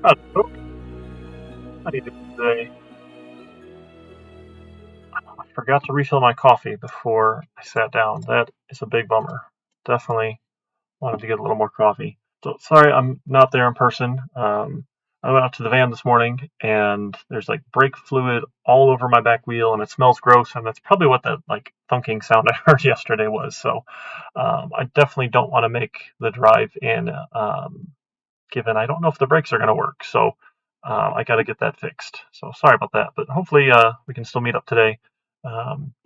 Hello. How do you do today? I forgot to refill my coffee before I sat down. That is a big bummer. Definitely wanted to get a little more coffee. So sorry I'm not there in person. I went out to the van this morning and there's like brake fluid all over my back wheel and it smells gross and that's probably what that like thunking sound I heard yesterday was. So I definitely don't want to make the drive in given I don't know if the brakes are going to work. So I got to get that fixed. So sorry about that, but hopefully we can still meet up today,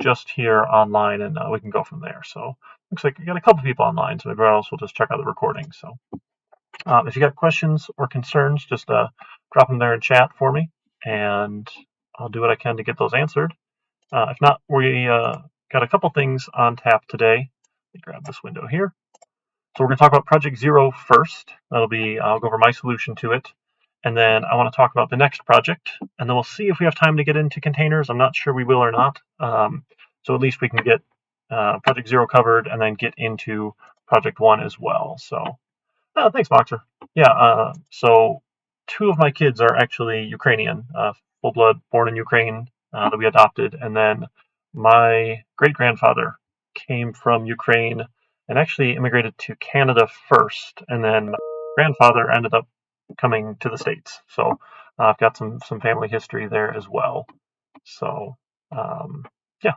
just here online, and we can go from there. So looks like we got a couple people online, so everyone else will just check out the recording. So if you got questions or concerns, just drop them there in chat for me, and I'll do what I can to get those answered. If not, we got a couple things on tap today. Let me grab this window here. So we're going to talk about Project Zero first. That'll be, I'll go over my solution to it. And then I want to talk about the next project. And then we'll see if we have time to get into containers. I'm not sure we will or not. So at least we can get Project Zero covered and then get into Project One as well. So thanks, Boxer. Yeah, so two of my kids are actually Ukrainian, full blood, born in Ukraine, that we adopted. And then my great grandfather came from Ukraine and actually immigrated to Canada first. And then my grandfather ended up coming to the States. So I've got some family history there as well. So, yeah,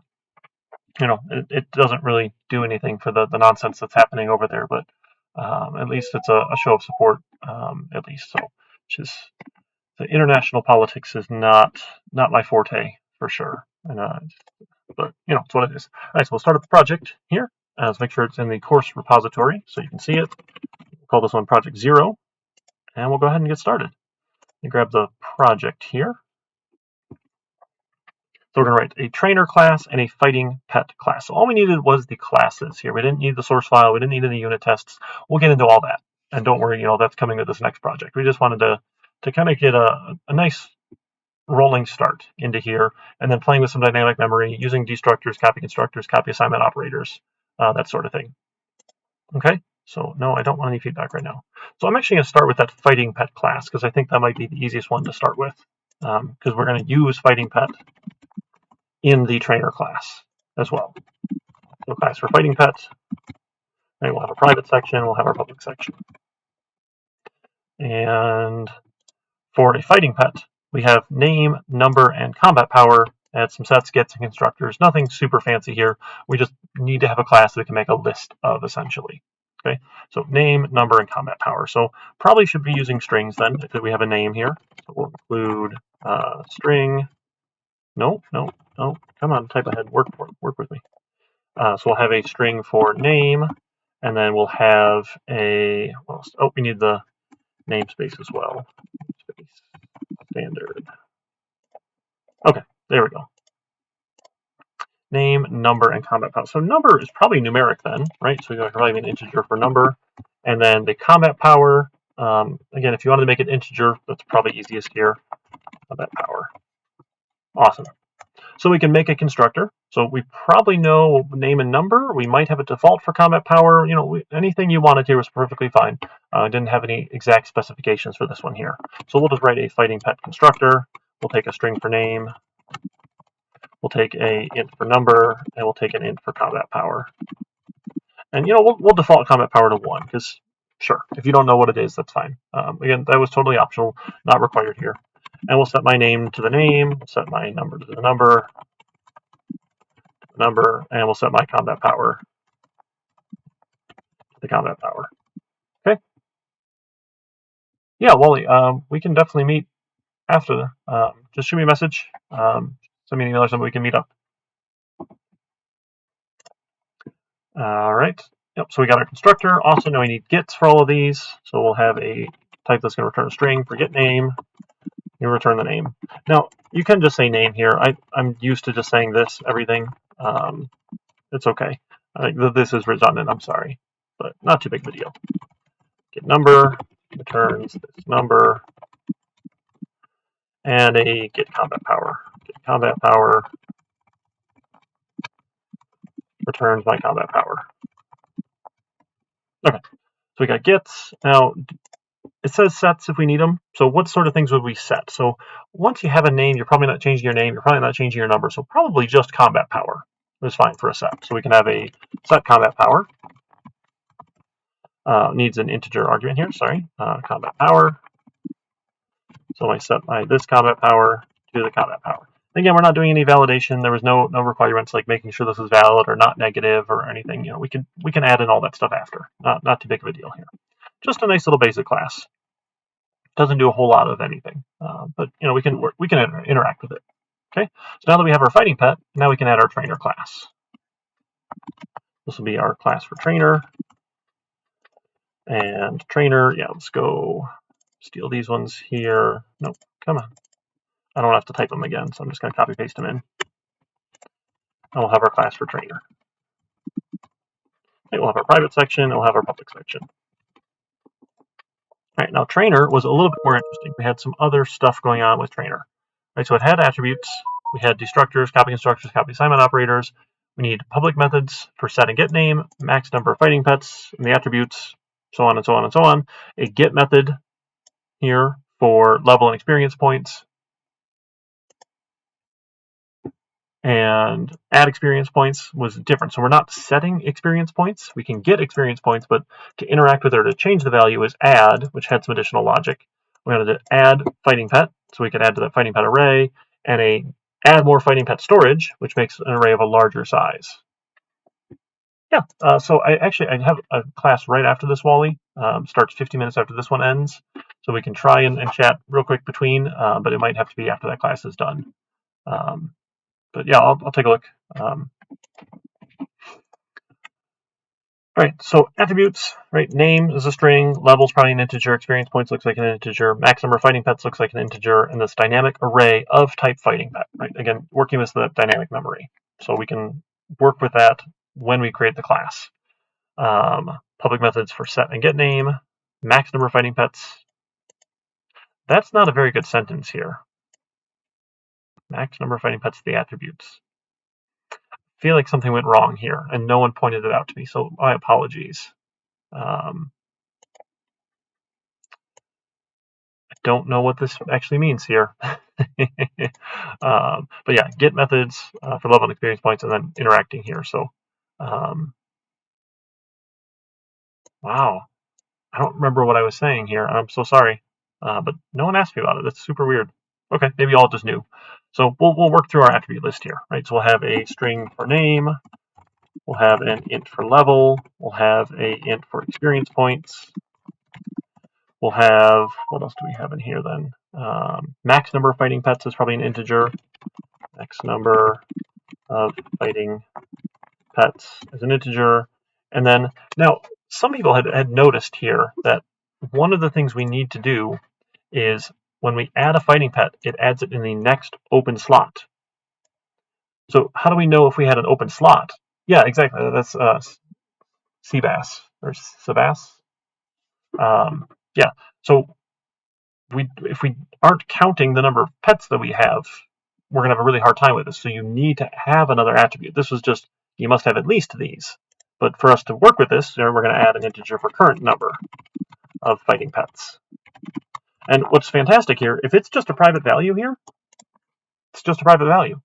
it doesn't really do anything for the nonsense that's happening over there, but at least it's a show of support, at least. So, which is the international politics is not my forte for sure, and but it's what it is. All right, so we'll start up the project here. Let's make sure it's in the course repository so you can see it. We'll call this one Project Zero, and we'll go ahead and get started. Let me grab the project here. So we're going to write a trainer class and a fighting pet class. So all we needed was the classes here. We didn't need the source file. We didn't need any unit tests. We'll get into all that. And don't worry, that's coming with this next project. We just wanted to kind of get a nice rolling start into here, and then playing with some dynamic memory, using destructors, copy constructors, copy assignment operators, that sort of thing. Okay, so no, I don't want any feedback right now. So I'm actually going to start with that fighting pet class, because I think that might be the easiest one to start with, because we're going to use fighting pet in the trainer class as well. So class for fighting pet, and we'll have a private section, we'll have our public section. And for a fighting pet, we have name, number, and combat power. Add some sets, gets, and constructors. Nothing super fancy here. We just need to have a class that we can make a list of, essentially. Okay, so name, number, and combat power. So probably should be using strings then, because we have a name here. So we'll include string. No, come on, type ahead, work with me. So we'll have a string for name, and then we'll have a, we need the namespace as well. Space, standard. Okay, there we go. Name, number, and combat power. So number is probably numeric then, right? So you're probably an integer for number. And then the combat power, again, if you wanted to make it integer, that's probably easiest here. Combat power. Awesome. So we can make a constructor. So we probably know name and number. We might have a default for combat power. Anything you wanted here was perfectly fine. I didn't have any exact specifications for this one here. So we'll just write a fighting pet constructor. We'll take a string for name. We'll take a int for number, and we'll take an int for combat power. And we'll default combat power to 1, because sure, if you don't know what it is, that's fine. Again, that was totally optional, not required here. And we'll set my name to the name, set my number to the number, and we'll set my combat power to the combat power. Okay. Yeah, Wally, we can definitely meet after. Just shoot me a message. Send me an email or something. We can meet up. All right. Yep. So we got our constructor. Also, now we need gets for all of these. So we'll have a type that's going to return a string for get name. You return the name. Now you can just say name here. I'm used to just saying this everything. It's okay. I think this is redundant. I'm sorry, but not too big of a deal. Get number returns this number, and a get combat power. Get combat power returns my combat power. Okay, so we got gets. Now, it says sets if we need them. So what sort of things would we set? So once you have a name, you're probably not changing your name. You're probably not changing your number. So probably just combat power is fine for a set. So we can have a set combat power. Needs an integer argument here. Sorry, combat power. So I set this combat power to the combat power. Again, we're not doing any validation. There was no requirements like making sure this is valid or not negative or anything. We can add in all that stuff after. Not too big of a deal here. Just a nice little basic class. Doesn't do a whole lot of anything, but we can interact with it. Okay, so now that we have our fighting pet, now we can add our trainer class. This will be our class for trainer. And trainer, yeah, let's go steal these ones here. Nope, come on. I don't have to type them again, so I'm just going to copy paste them in. And we'll have our class for trainer. Okay, we'll have our private section, and we'll have our public section. All right, now trainer was a little bit more interesting. We had some other stuff going on with trainer. All right, so it had attributes. We had destructors, copy constructors, copy assignment operators. We need public methods for set and get name, max number of fighting pets, and the attributes, so on and so on and so on. A get method here for level and experience points. And add experience points was different. So we're not setting experience points. We can get experience points, but to interact with or to change the value is add, which had some additional logic. We wanted to add fighting pet, so we could add to that fighting pet array, and add more fighting pet storage, which makes an array of a larger size. Yeah, so I have a class right after this, Wally. Starts 50 minutes after this one ends. So we can try and chat real quick between, but it might have to be after that class is done. But yeah, I'll take a look. All right, so attributes, right? Name is a string, level is probably an integer, experience points looks like an integer, max number of fighting pets looks like an integer, and this dynamic array of type fighting pet, right? Again, working with the dynamic memory. So we can work with that when we create the class. Public methods for set and get name, max number of fighting pets. That's not a very good sentence here. Max number of fighting pets, the attributes. I feel like something went wrong here, and no one pointed it out to me, so my apologies. I don't know what this actually means here. But yeah, get methods for level and experience points, and then interacting here. So, wow, I don't remember what I was saying here. I'm so sorry, but no one asked me about it. That's super weird. Okay, maybe y'all just knew. So we'll work through our attribute list here, right? So we'll have a string for name. We'll have an int for level. We'll have a int for experience points. We'll have, what else do we have in here then? Max number of fighting pets is probably an integer. Max number of fighting pets is an integer. And then, now, some people had noticed here that one of the things we need to do is when we add a fighting pet, it adds it in the next open slot. So how do we know if we had an open slot? Yeah, exactly. That's CBAS or CBAS. Yeah. So if we aren't counting the number of pets that we have, we're going to have a really hard time with this. So you need to have another attribute. This was just, you must have at least these. But for us to work with this, we're going to add an integer for current number of fighting pets. And what's fantastic here, if it's just a private value here, it's just a private value.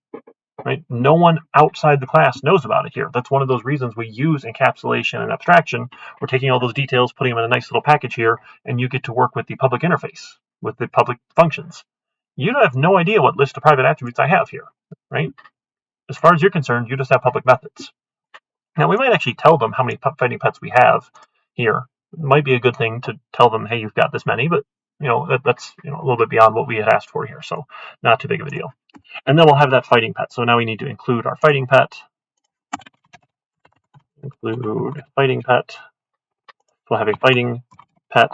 Right? No one outside the class knows about it here. That's one of those reasons we use encapsulation and abstraction. We're taking all those details, putting them in a nice little package here, and you get to work with the public interface, with the public functions. You have no idea what list of private attributes I have here, right? As far as you're concerned, you just have public methods. Now, we might actually tell them how many fighting pets we have here. It might be a good thing to tell them, hey, you've got this many, but that's a little bit beyond what we had asked for here, so not too big of a deal. And then we'll have that fighting pet. So now we need to include our fighting pet. Include fighting pet. We'll have a fighting pet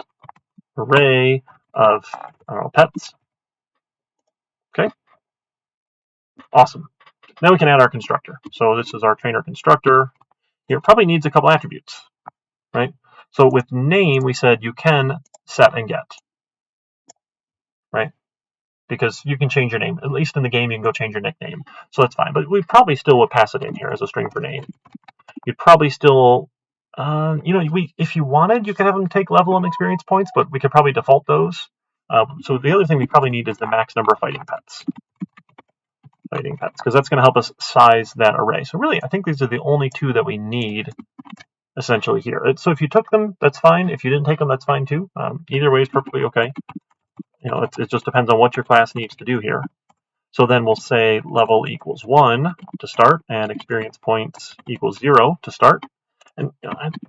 array of pets. Okay. Awesome. Now we can add our constructor. So this is our trainer constructor. Here, it probably needs a couple attributes, right? So with name, we said you can set and get, right? Because you can change your name. At least in the game, you can go change your nickname. So that's fine. But we probably still would pass it in here as a string for name. You'd probably still if you wanted, you could have them take level and experience points, but we could probably default those. So the other thing we probably need is the max number of fighting pets, because that's going to help us size that array. So really, I think these are the only two that we need essentially here. So if you took them, that's fine. If you didn't take them, that's fine too. Either way is perfectly okay. It just depends on what your class needs to do here. So then we'll say level equals 1 to start, and experience points equals 0 to start. And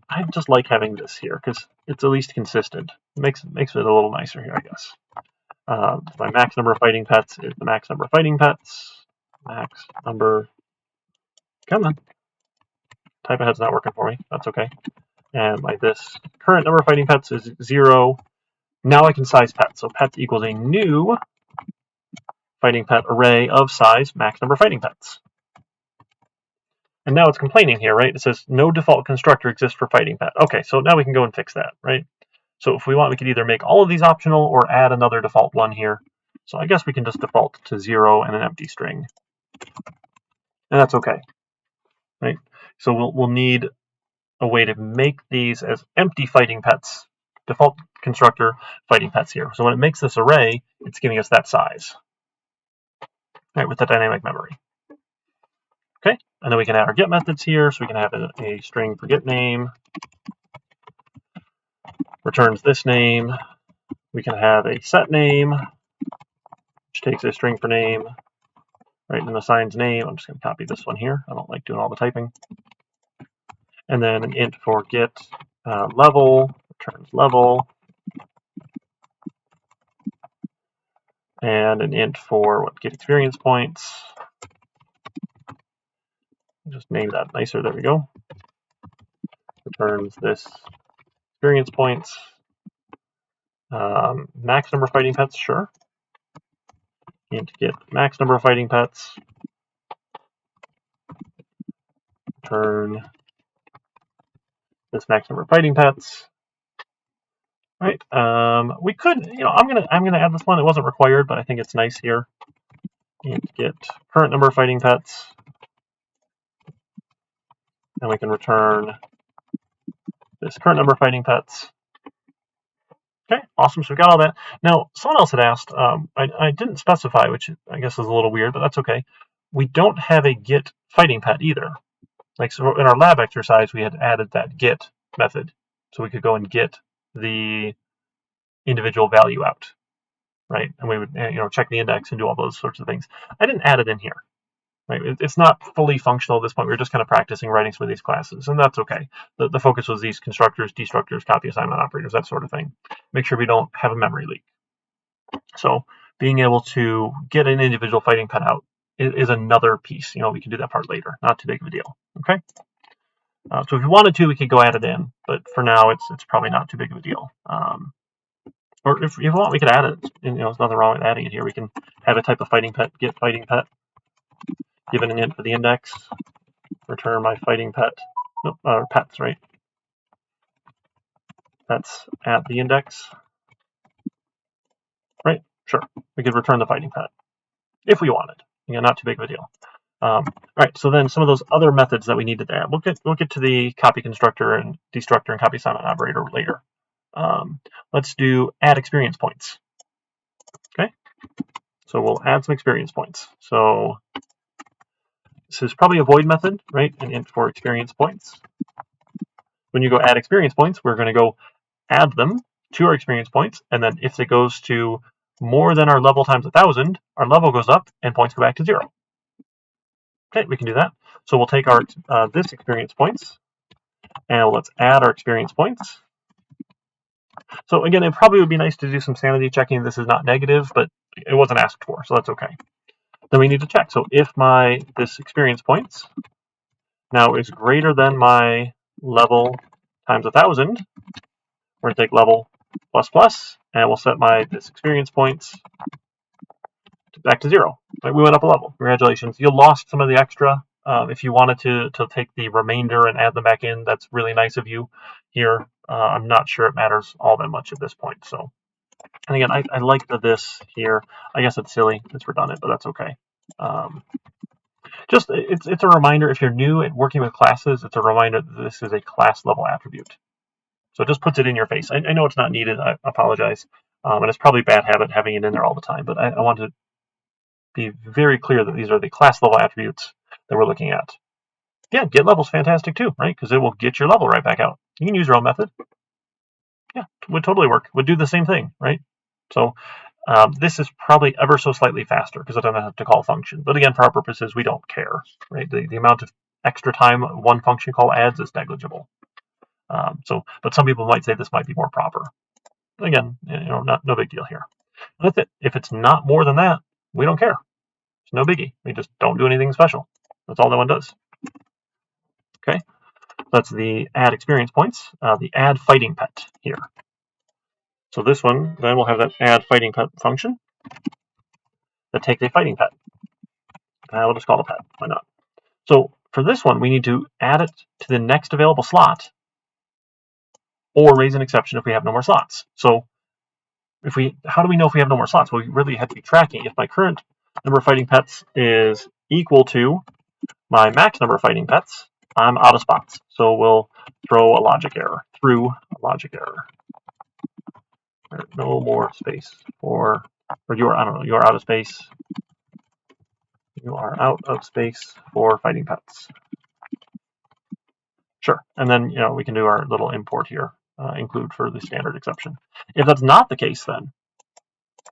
I just like having this here because it's at least consistent. It makes it a little nicer here, I guess. My max number of fighting pets is the max number of fighting pets. Max number. Come on. Type ahead's not working for me. That's okay. And this current number of fighting pets is 0. Now I can size pets. So pets equals a new fighting pet array of size max number of fighting pets. And now it's complaining here, right? It says no default constructor exists for fighting pet. Okay, so now we can go and fix that, right? So if we want, we could either make all of these optional or add another default one here. So I guess we can just default to 0 and an empty string. And that's okay, right? So we'll need a way to make these as empty fighting pets, default constructor fighting pets here. So when it makes this array, it's giving us that size, right, with the dynamic memory. Okay, and then we can add our get methods here. So we can have a string for get name, returns this name. We can have a set name, which takes a string for name, right, and assigns name. I'm just going to copy this one here. I don't like doing all the typing. And then an int for get level, returns level. And an int for get experience points. Just name that nicer. There we go. Returns this experience points. Max number of fighting pets, sure. Int get max number of fighting pets. Return this max number of fighting pets. Right. We could, I'm gonna add this one. It wasn't required, but I think it's nice here. Int get current number of fighting pets. And we can return this current number of fighting pets. Okay, awesome. So we got all that. Now, someone else had asked, I didn't specify, which I guess is a little weird, but that's okay. We don't have a get fighting pet either. Like, so in our lab exercise, we had added that get method. So we could go and get the individual value out, right? And we would, check the index and do all those sorts of things. I didn't add it in here. Right? It's not fully functional at this point. We're just kind of practicing writing some of these classes, and that's okay. The focus was these constructors, destructors, copy assignment operators, that sort of thing. Make sure we don't have a memory leak. So being able to get an individual fighting pet out is another piece. We can do that part later. Not too big of a deal. Okay. So if you wanted to, we could go add it in, but for now, it's probably not too big of a deal. Or if you want, we could add it. There's nothing wrong with adding it here. We can have a type of fighting pet, get fighting pet. Given an int for the index, return my fighting pet, pets, right? Pets at the index, right? Sure, we could return the fighting pet if we wanted. Not too big of a deal. All right, so then some of those other methods that we needed to add, we'll get to the copy constructor and destructor and copy assignment operator later. Let's do add experience points. Okay, so we'll add some experience points. So this is probably a void method, right? An int for experience points. When you go add experience points, we're going to go add them to our experience points. And then if it goes to more than our level times 1,000, our level goes up and points go back to 0. Okay, we can do that. So we'll take our this experience points and let's add our experience points. So again, it probably would be nice to do some sanity checking. This is not negative, but it wasn't asked for, so that's okay. Then we need to check. So if this experience points now is greater than my level times 1,000, we're going to take level plus plus, and we'll set this experience points back to 0. Right, we went up a level. Congratulations. You lost some of the extra. If you wanted to take the remainder and add them back in, that's really nice of you here. I'm not sure it matters all that much at this point. So, and again, I like this here. I guess it's silly. It's redundant, but that's okay. Just it's a reminder, if you're new at working with classes, it's a reminder that this is a class level attribute. So it just puts it in your face. I know it's not needed. I apologize. And it's probably a bad habit having it in there all the time, but I want to be very clear that these are the class level attributes that we're looking at. Yeah, get level's fantastic too, right? Because it will get your level right back out. You can use your own method. Yeah, would totally work. Would do the same thing, right? So this is probably ever so slightly faster because I don't have to call a function. But again, for our purposes, we don't care, right? The amount of extra time one function call adds is negligible. But some people might say this might be more proper. Again, no big deal here. That's it. If it's not more than that, we don't care. It's no biggie. We just don't do anything special. That's all that one does. Okay, that's the add experience points. The add fighting pet here. So this one, then we'll have that add fighting pet function that takes a fighting pet. We'll just call it a pet. Why not? So for this one, we need to add it to the next available slot or raise an exception if we have no more slots. So how do we know if we have no more slots? Well, we really have to be tracking. If my current number of fighting pets is equal to my max number of fighting pets, I'm out of spots. So we'll throw a logic error, through a logic error. No more space for, or you're out of space. You are out of space for fighting pets. Sure, and then we can do our little import here, include for the standard exception. If that's not the case, then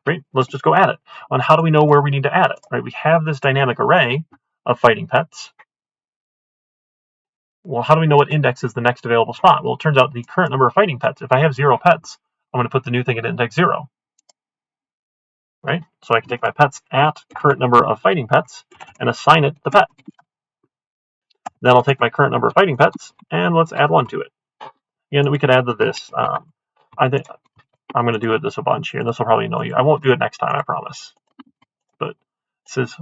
great, let's just go add it. And how do we know where we need to add it? Right, we have this dynamic array of fighting pets. Well, how do we know what index is the next available spot? Well, it turns out the current number of fighting pets. If I have 0 pets, I'm going to put the new thing at index 0. Right, so I can take my pets at current number of fighting pets and assign it the pet. Then I'll take my current number of fighting pets and let's add 1 to it. And we could add this. I think I'm going to do this a bunch here, and this will probably annoy you. I won't do it next time, I promise. But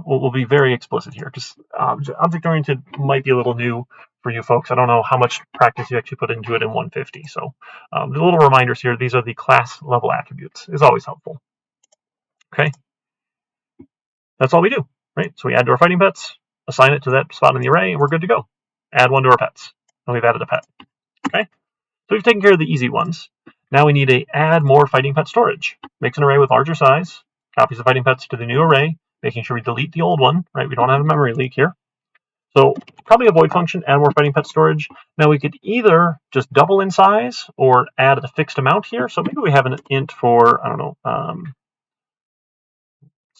we'll be very explicit here, because object-oriented might be a little new for you folks. I don't know how much practice you actually put into it in 150. So the little reminders here, these are the class level attributes. Is always helpful. Okay, that's all we do, right? So we add to our fighting pets, assign it to that spot in the array, and we're good to go. Add 1 to our pets, and we've added a pet. Okay, so we've taken care of the easy ones. Now we need to add more fighting pet storage. Makes an array with larger size, copies the fighting pets to the new array, making sure we delete the old one, right? We don't have a memory leak here. So probably a void function, add more fighting pet storage. Now we could either just double in size or add a fixed amount here. So maybe we have an int for, I don't know,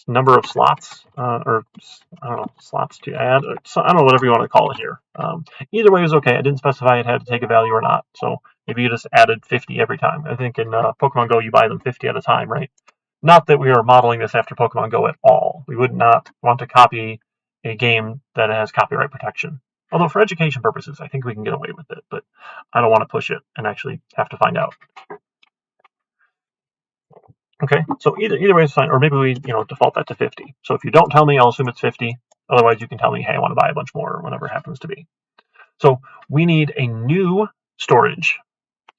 number of slots, or I don't know, slots to add. So I don't know, whatever you want to call it here. Either way is okay. I didn't specify it had to take a value or not. So maybe you just added 50 every time. I think in Pokemon Go, you buy them 50 at a time, right? Not that we are modeling this after Pokemon Go at all. We would not want to copy a game that has copyright protection. Although for education purposes, I think we can get away with it, but I don't want to push it and actually have to find out. Okay, so either way is fine, or maybe we default that to 50. So if you don't tell me, I'll assume it's 50. Otherwise, you can tell me, hey, I want to buy a bunch more, or whatever it happens to be. So we need a new storage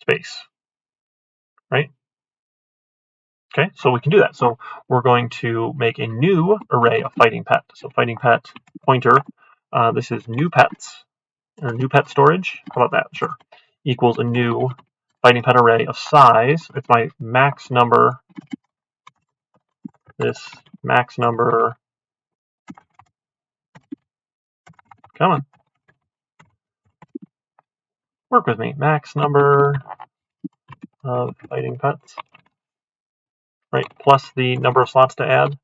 space, right? Okay, so we can do that. So we're going to make a new array of fighting pet. So fighting pet pointer, this is new pets, or new pet storage. How about that? Sure. Equals a new fighting pet array of size. It's my max number. This max number. Come on. Work with me. Max number of fighting pets. Right, plus the number of slots to add.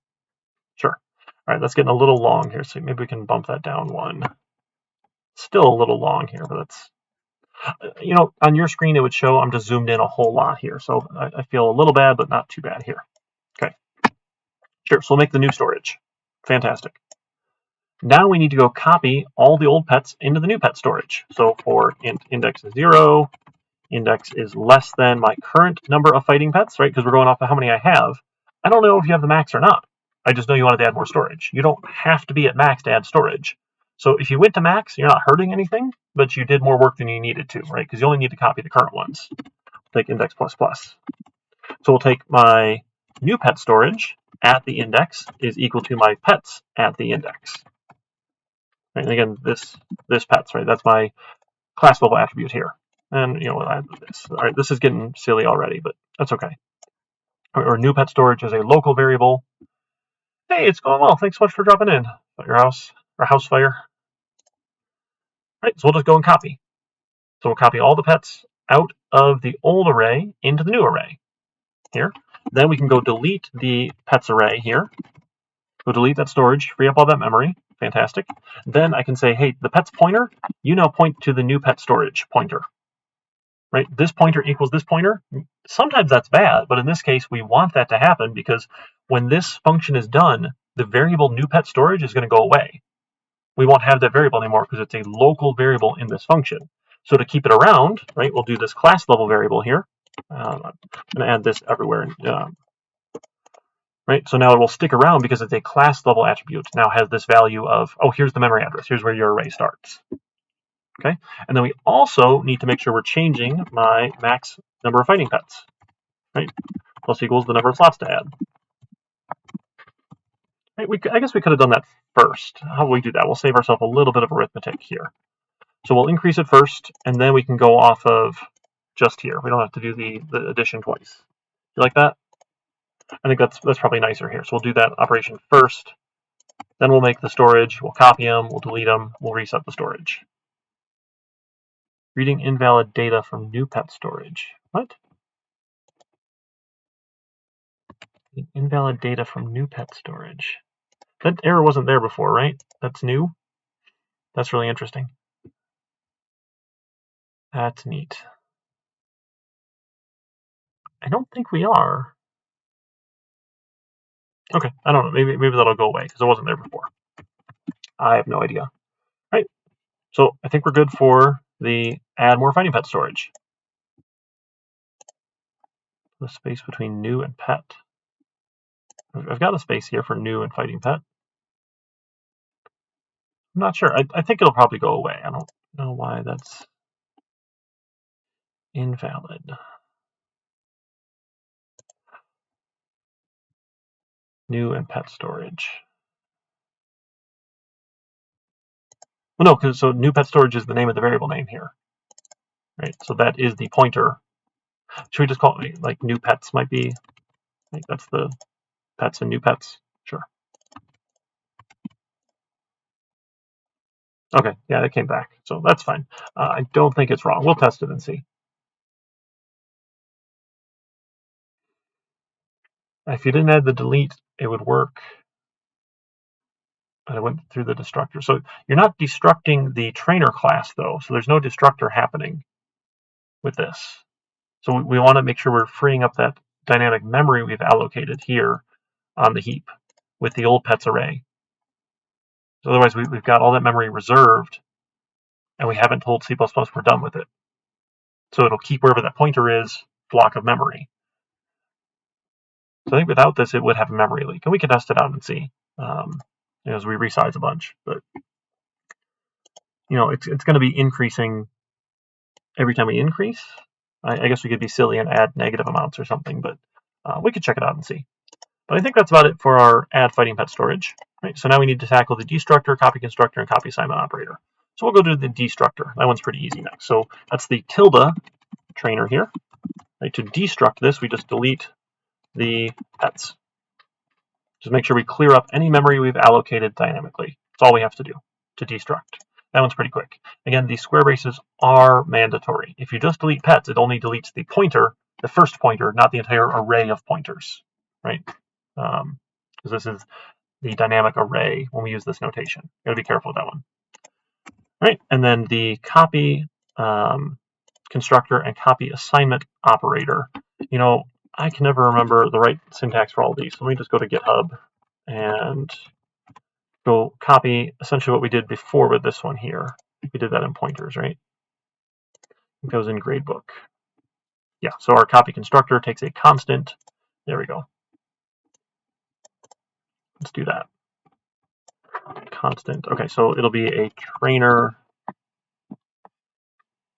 Sure. All right, that's getting a little long here, so maybe we can bump that down 1. Still a little long here, but that's, on your screen it would show I'm just zoomed in a whole lot here, so I feel a little bad, but not too bad here. Okay. Sure, so we'll make the new storage. Fantastic. Now we need to go copy all the old pets into the new pet storage. So for index is 0, index is less than my current number of fighting pets, right? Because we're going off of how many I have. I don't know if you have the max or not. I just know you wanted to add more storage. You don't have to be at max to add storage. So if you went to max, you're not hurting anything, but you did more work than you needed to, right? Because you only need to copy the current ones. Take index plus plus. So we'll take my new pet storage at the index is equal to my pets at the index. Right? And again, this pets, right? That's my class level attribute here. And we'll add this. All right, this is getting silly already, but that's okay. Or new pet storage is a local variable. Hey, it's going well. Thanks so much for dropping in. About your house or house fire. All right, so we'll just go and copy. So we'll copy all the pets out of the old array into the new array here. Then we can go delete the pets array here. Go delete that storage, free up all that memory. Fantastic. Then I can say, hey, the pets pointer, you now point to the new pet storage pointer. Right? This pointer equals this pointer. Sometimes that's bad, but in this case, we want that to happen because when this function is done, the variable new pet storage is going to go away. We won't have that variable anymore because it's a local variable in this function. So to keep it around, right, we'll do this class level variable here. I'm going to add this everywhere. Right, so now it will stick around because it's a class level attribute. Now has this value of, oh, here's the memory address. Here's where your array starts. Okay, and then we also need to make sure we're changing my max number of fighting pets. Right, plus equals the number of slots to add. Right, I guess we could have done that first. How will we do that? We'll save ourselves a little bit of arithmetic here. So we'll increase it first, and then we can go off of just here. We don't have to do the addition twice. You like that? I think that's probably nicer here. So we'll do that operation first. Then we'll make the storage. We'll copy them. We'll delete them. We'll reset the storage. Reading invalid data from new pet storage. What? Invalid data from new pet storage. That error wasn't there before, right? That's new. That's really interesting. That's neat. I don't think we are. Okay, I don't know. Maybe that'll go away because it wasn't there before. I have no idea. Right. So I think we're good for the add more fighting pet storage. The space between new and pet. I've got a space here for new and fighting pet. I'm not sure. I think it'll probably go away. I don't know why that's invalid. New and pet storage. Well, no, because so new pet storage is the name of the variable name here. Right. So that is the pointer. Should we just call it like new pets might be? I think that's the pets and new pets. Sure. Okay, yeah, it came back, so that's fine. I don't think it's wrong. We'll test it and see. If you didn't add the delete, it would work. But I went through the destructor. So you're not destructing the trainer class, though, so there's no destructor happening with this. So we want to make sure we're freeing up that dynamic memory we've allocated here on the heap with the old pets array. So otherwise, we've got all that memory reserved, and we haven't told C++ we're done with it. So it'll keep wherever that pointer is, block of memory. So I think without this, it would have a memory leak, and we can test it out and see as we resize a bunch. But it's going to be increasing every time we increase. I guess we could be silly and add negative amounts or something, but we could check it out and see. But I think that's about it for our add fighting pet storage. Right. So now we need to tackle the destructor, copy constructor, and copy assignment operator. So we'll go to the destructor. That one's pretty easy next. So that's the tilde trainer here. Right. To destruct this, we just delete the pets. Just make sure we clear up any memory we've allocated dynamically. That's all we have to do to destruct. That one's pretty quick. Again, these square braces are mandatory. If you just delete pets, it only deletes the pointer, the first pointer, not the entire array of pointers, right? Because this is the dynamic array when we use this notation. You gotta be careful with that one. Right, and then the copy constructor and copy assignment operator. I can never remember the right syntax for all of these. So let me just go to GitHub and go copy essentially what we did before with this one here. We did that in pointers, right? It goes in gradebook. Yeah, so our copy constructor takes a constant. There we go. Let's do that. Constant. Okay, so it'll be a trainer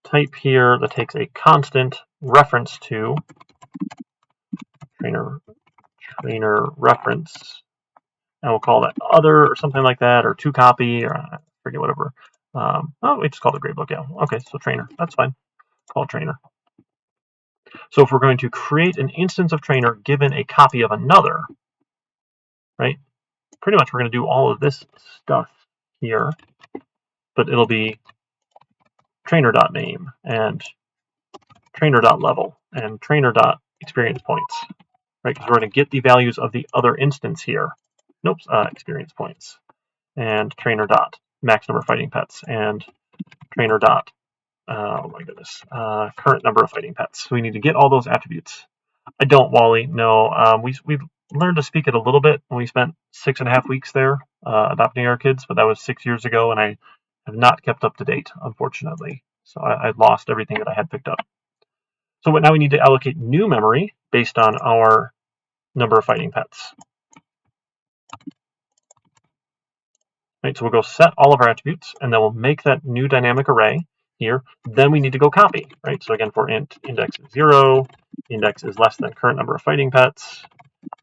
type here that takes a constant reference to trainer reference, and we'll call that other or something like that, or to copy, or forget whatever. Oh, we just called it gradebook. Yeah. Okay, so trainer. That's fine. Call it trainer. So if we're going to create an instance of trainer given a copy of another, right? Pretty much we're going to do all of this stuff here, but it'll be trainer.name and trainer.level and trainer.experience points, right? Because we're going to get the values of the other instance here. Nope, experience points and trainer dot max number of fighting pets and trainer dot oh my goodness, current number of fighting pets. So we need to get all those attributes. I don't, Wally. No, we've learned to speak it a little bit when we spent 6.5 weeks there adopting our kids, but that was 6 years ago, and I have not kept up to date, unfortunately. So I lost everything that I had picked up. So now we need to allocate new memory based on our number of fighting pets. Right, so we'll go set all of our attributes, and then we'll make that new dynamic array here. Then we need to go copy, right? So again, for int index is 0, index is less than current number of fighting pets,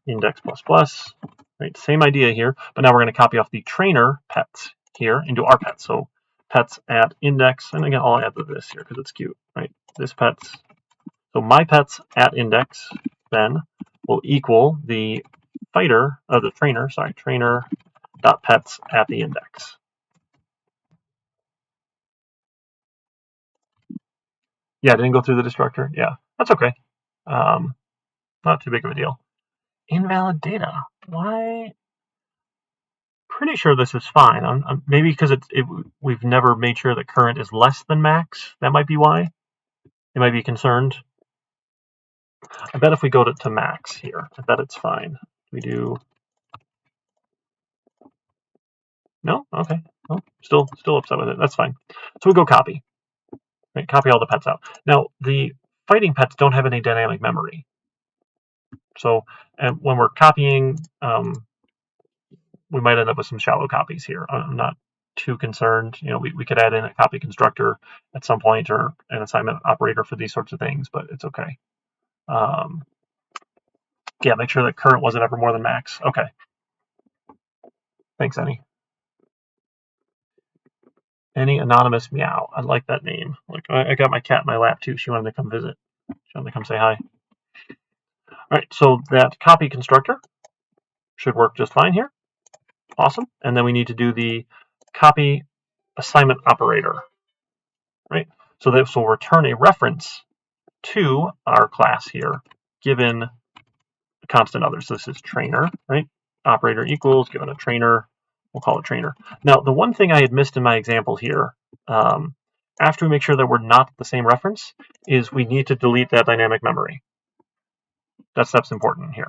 index plus plus, right? Same idea here, but now we're going to copy off the trainer pets here into our pets. So pets at index, and again, I'll add this here because it's cute, right? This pets. So my pets at index then will equal the fighter of the trainer, trainer dot pets at the index. Yeah, didn't go through the destructor. Yeah, that's okay. Not too big of a deal. Invalid data. Why? Pretty sure this is fine. Maybe because we've never made sure that current is less than max. That might be why. It might be concerned. I bet if we go to max here, I bet it's fine. We do. No? Okay. Well, still upset with it. That's fine. So we go copy. Right? Copy all the pets out. Now, the fighting pets don't have any dynamic memory. So when we're copying, we might end up with some shallow copies here. I'm not too concerned. We could add in a copy constructor at some point or an assignment operator for these sorts of things, but it's okay. Yeah, make sure that current wasn't ever more than max. Okay. Thanks, Annie. Any anonymous meow. I like that name. Like I got my cat in my lap too. She wanted to come visit. She wanted to come say hi. All right, so that copy constructor should work just fine here. Awesome. And then we need to do the copy assignment operator. Right? So this will return a reference to our class here, given a constant other. So this is trainer, right? Operator equals, given a trainer, we'll call it trainer. Now, the one thing I had missed in my example here, after we make sure that we're not the same reference, is we need to delete that dynamic memory. That step's important here.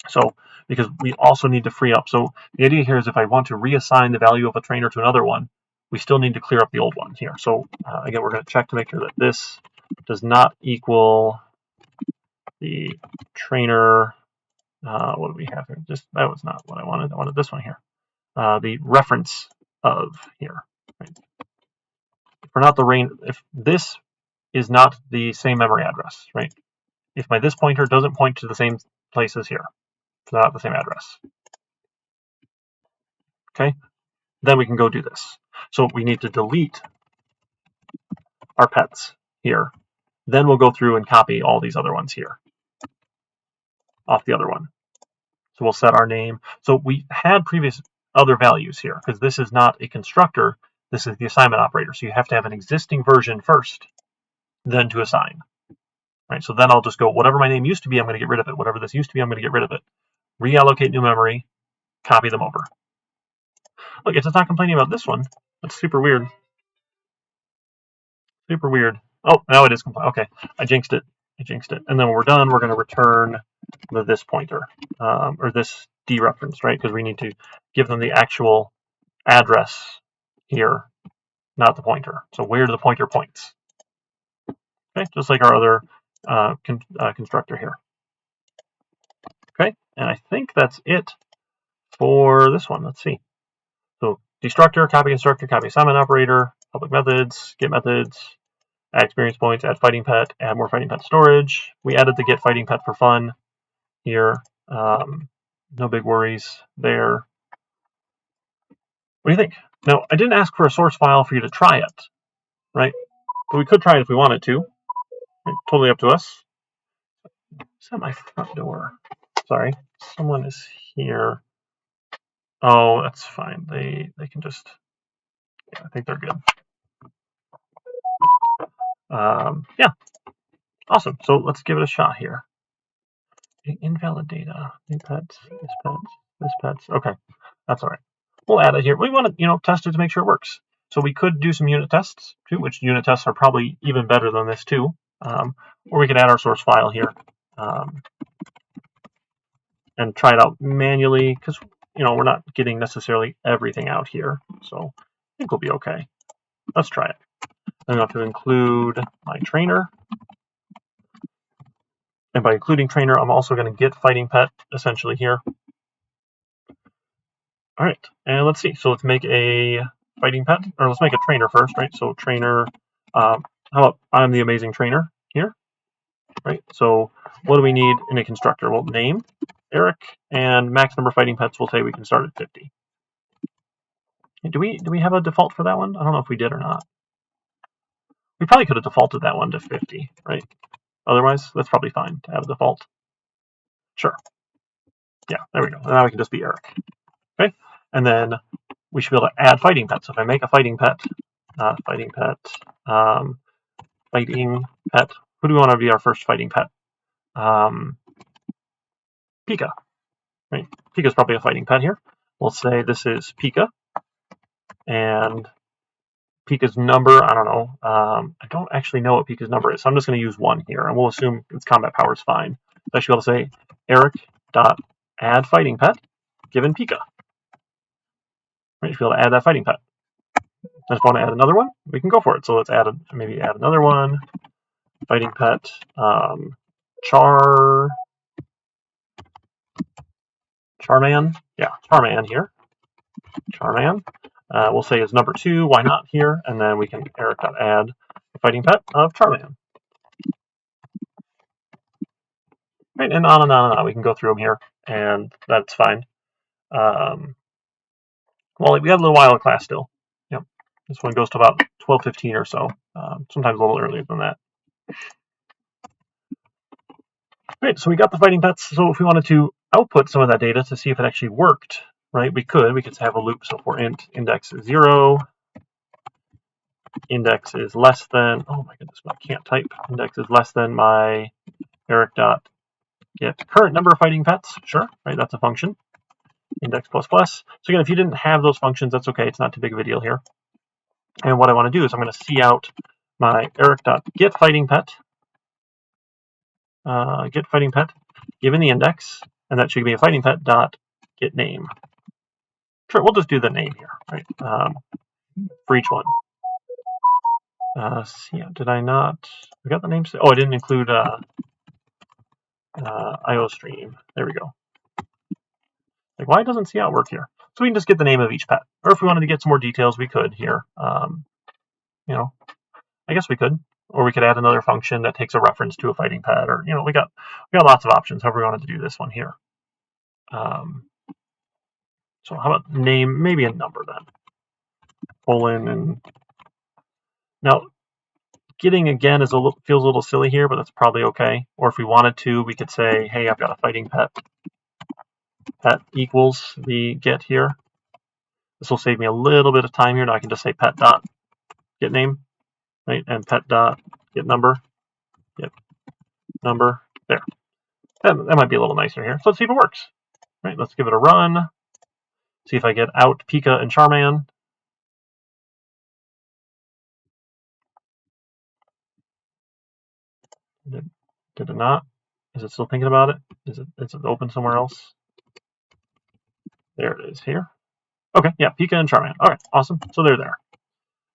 So, because we also need to free up. So the idea here is if I want to reassign the value of a trainer to another one, we still need to clear up the old one here. So again, we're going to check to make sure that this does not equal the trainer. What do we have here? That was not what I wanted. I wanted this one here. The reference of here. Right? If this is not the same memory address, right? If my this pointer doesn't point to the same place as here, it's not the same address. Okay, then we can go do this. So we need to delete our pets here. Then we'll go through and copy all these other ones here off the other one. So we'll set our name. So we had previous other values here because this is not a constructor. This is the assignment operator. So you have to have an existing version first, then to assign. Right. So then I'll just go, whatever my name used to be, I'm going to get rid of it. Whatever this used to be, I'm going to get rid of it. Reallocate new memory, copy them over. Look, it's not complaining about this one. That's super weird. Super weird. Oh, now it is complaining. Okay, I jinxed it. And then when we're done, we're going to return this pointer, or this dereference, right? Because we need to give them the actual address here, not the pointer. So where do the pointer points? Okay, just like our other constructor here. Okay, and I think that's it for this one. Let's see. So destructor, copy constructor, copy assignment operator, public methods, get methods, add experience points, add fighting pet, add more fighting pet storage. We added the get fighting pet for fun here. No big worries there. What do you think? Now, I didn't ask for a source file for you to try it, right? But we could try it if we wanted to. Right? Totally up to us. Is that my front door? Sorry, someone is here. Oh, that's fine. They can just, yeah, I think they're good. Yeah, awesome. So let's give it a shot here. Invalid data. New pets, this pets, this pets. Okay, that's all right. We'll add it here. We want to, test it to make sure it works. So we could do some unit tests too, which unit tests are probably even better than this too. Or we could add our source file here and try it out manually because we're not getting necessarily everything out here. So I think we'll be okay. Let's try it. I'm going to include my trainer. And by including trainer, I'm also going to get fighting pet essentially here. All right, and let's see. So let's make a fighting pet, or let's make a trainer first, right? So trainer, how about I'm the amazing trainer here, right? So what do we need in a constructor? Well, name, Eric, and max number of fighting pets. We'll say we can start at 50. Do we have a default for that one? I don't know if we did or not. We probably could have defaulted that one to 50, right? Otherwise, that's probably fine to have a default. Sure. Yeah, there we go. And now we can just be Eric. Okay, and then we should be able to add fighting pet. So if I make a fighting pet, fighting pet, fighting pet, who do we want to be our first fighting pet? Pika, right? Pika's probably a fighting pet here. We'll say this is Pika, and Pika's number, I don't know. I don't actually know what Pika's number is, so I'm just going to use 1 here, and we'll assume its combat power is fine. So I should be able to say Eric.add fighting pet given Pika. Right, you should be able to add that fighting pet. If I want to add another one, we can go for it. So let's maybe add another one. Fighting pet, Charman. Yeah, Charman here. Charman. We'll say is number 2. Why not here? And then we can Eric.add the fighting pet of Charman. Right, and on and on and on. We can go through them here, and that's fine. Well, we got a little while in class still. Yep. This one goes to about 12:15 or so. Sometimes a little earlier than that. Great, so we got the fighting pets. So if we wanted to output some of that data to see if it actually worked, right, we could have a loop. So for int index is 0, index is less than, oh my goodness, I can't type. Index is less than my Eric.get current number of fighting pets. Sure, right, that's a function. Index plus plus. So again, if you didn't have those functions, that's okay. It's not too big of a deal here. And what I want to do is I'm going to see out my Eric.get fighting pet. Get fighting pet given the index, and that should be a fighting pet dot get name. Sure, we'll just do the name here, right? For each one. Yeah, did I not? We got the name. Oh, I didn't include IO stream. There we go. Like, why doesn't see out work here? So we can just get the name of each pet, or if we wanted to get some more details, we could here. I guess we could, or we could add another function that takes a reference to a fighting pet, or we got lots of options. However we wanted to do this one here. So how about name? Maybe a number then. Colon and now getting again is feels a little silly here, but that's probably okay. Or if we wanted to, we could say, hey, I've got a fighting pet. Pet equals the get here. This will save me a little bit of time here. Now I can just say pet dot get name, right? And pet dot get number. Get number. There. That might be a little nicer here. So let's see if it works. Right, let's give it a run. See if I get out Pika and Charman. Did it not? Is it still thinking about it? Is it open somewhere else? There it is here. Okay, yeah, Pika and Charman. All right, awesome. So they're there.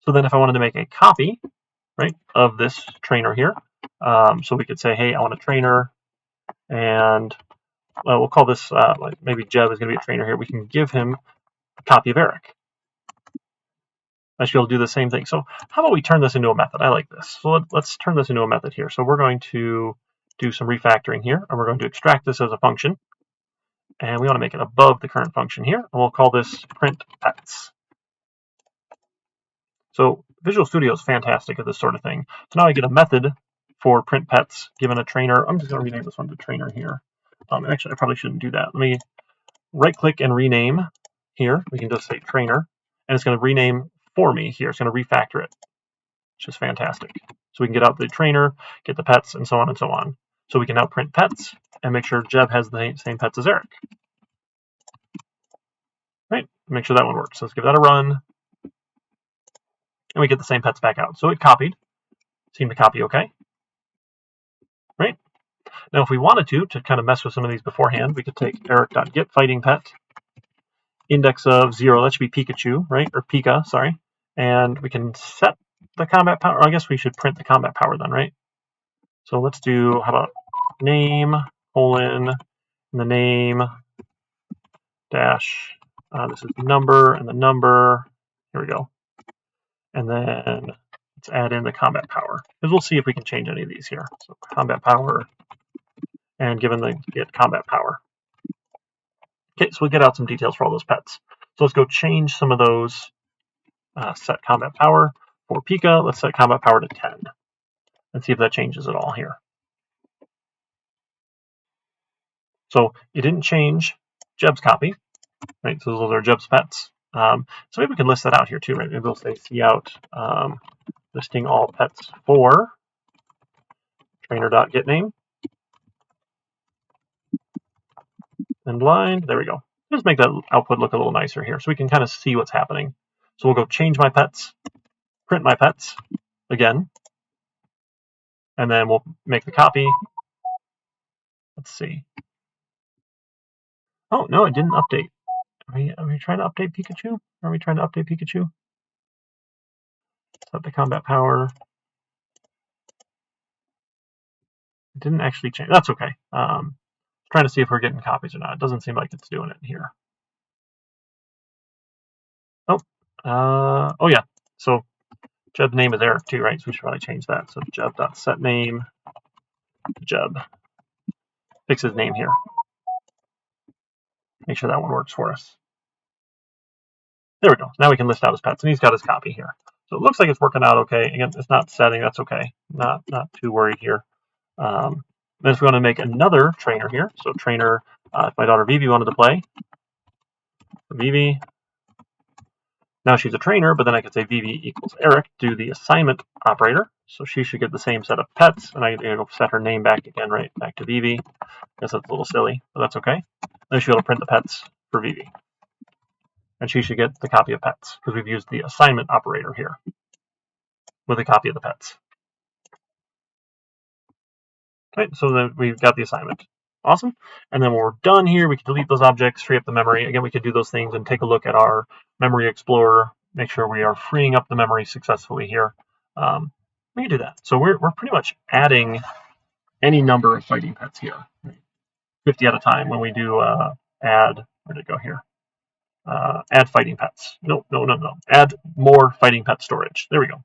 So then if I wanted to make a copy, right, of this trainer here, so we could say, hey, I want a trainer, and we'll call this, like maybe Jeb is going to be a trainer here. We can give him a copy of Eric. I should be able to do the same thing. So how about we turn this into a method? I like this. So let's turn this into a method here. So we're going to do some refactoring here, and we're going to extract this as a function. And we want to make it above the current function here, and we'll call this print pets. So Visual Studio is fantastic at this sort of thing. So now I get a method for print pets given a trainer. I'm just going to rename this one to trainer here. Actually, I probably shouldn't do that. Let me right click and rename here. We can just say trainer, and it's going to rename for me here. It's going to refactor it, which is fantastic. So we can get out the trainer, get the pets, and so on and so on. So we can now print pets and make sure Jeb has the same pets as Eric. Right, make sure that one works. So let's give that a run. And we get the same pets back out. So it copied, seemed to copy okay. Right? Now if we wanted to kind of mess with some of these beforehand, we could take eric.get fighting pet, index of 0, that should be Pikachu, right? Or Pika, sorry. And we can set the combat power. I guess we should print the combat power then, right? So let's do, how about name, colon, and the name, dash, this is the number, and the number, here we go. And then let's add in the combat power, because we'll see if we can change any of these here. So combat power, and given the get combat power. Okay, so we'll get out some details for all those pets. So let's go change some of those. Set combat power. For Pika, let's set combat power to 10. And see if that changes at all here. So it didn't change Jeb's copy, right? So those are Jeb's pets. So maybe we can list that out here too, right? Maybe we'll say cout listing all pets for trainer.getName and blind. There we go. Just make that output look a little nicer here so we can kind of see what's happening. So we'll go change my pets, print my pets again, and then we'll make the copy. Let's see. Oh, no, it didn't update. Are we trying to update Pikachu? Are we trying to update Pikachu? Set the combat power. It didn't actually change. That's okay. Trying to see if we're getting copies or not. It doesn't seem like it's doing it here. Oh yeah. So Jeb's name is Eric too, right? So we should probably change that. So Jeb.setName Jeb. Fix his name here. Make sure that one works for us. There we go. Now we can list out his pets, and he's got his copy here. So it looks like it's working out okay. Again, it's not setting. That's okay. Not too worried here. Then if we want to make another trainer here, so trainer, if my daughter Vivi wanted to play, Vivi, now she's a trainer, but then I could say Vivi equals Eric, do the assignment operator. So she should get the same set of pets, and I go set her name back again, right, back to Vivi. I guess that's a little silly, but that's okay. Then she'll be able to print the pets for Vivi. And she should get the copy of pets, because we've used the assignment operator here with a copy of the pets. Right, so then we've got the assignment. Awesome. And then when we're done here, we can delete those objects, free up the memory. Again, we could do those things and take a look at our memory explorer, make sure we are freeing up the memory successfully here. We can do that. So we're pretty much adding any number of fighting pets here, 50 at a time when we do add, where'd it go here? Add fighting pets. No. Add more fighting pet storage. There we go.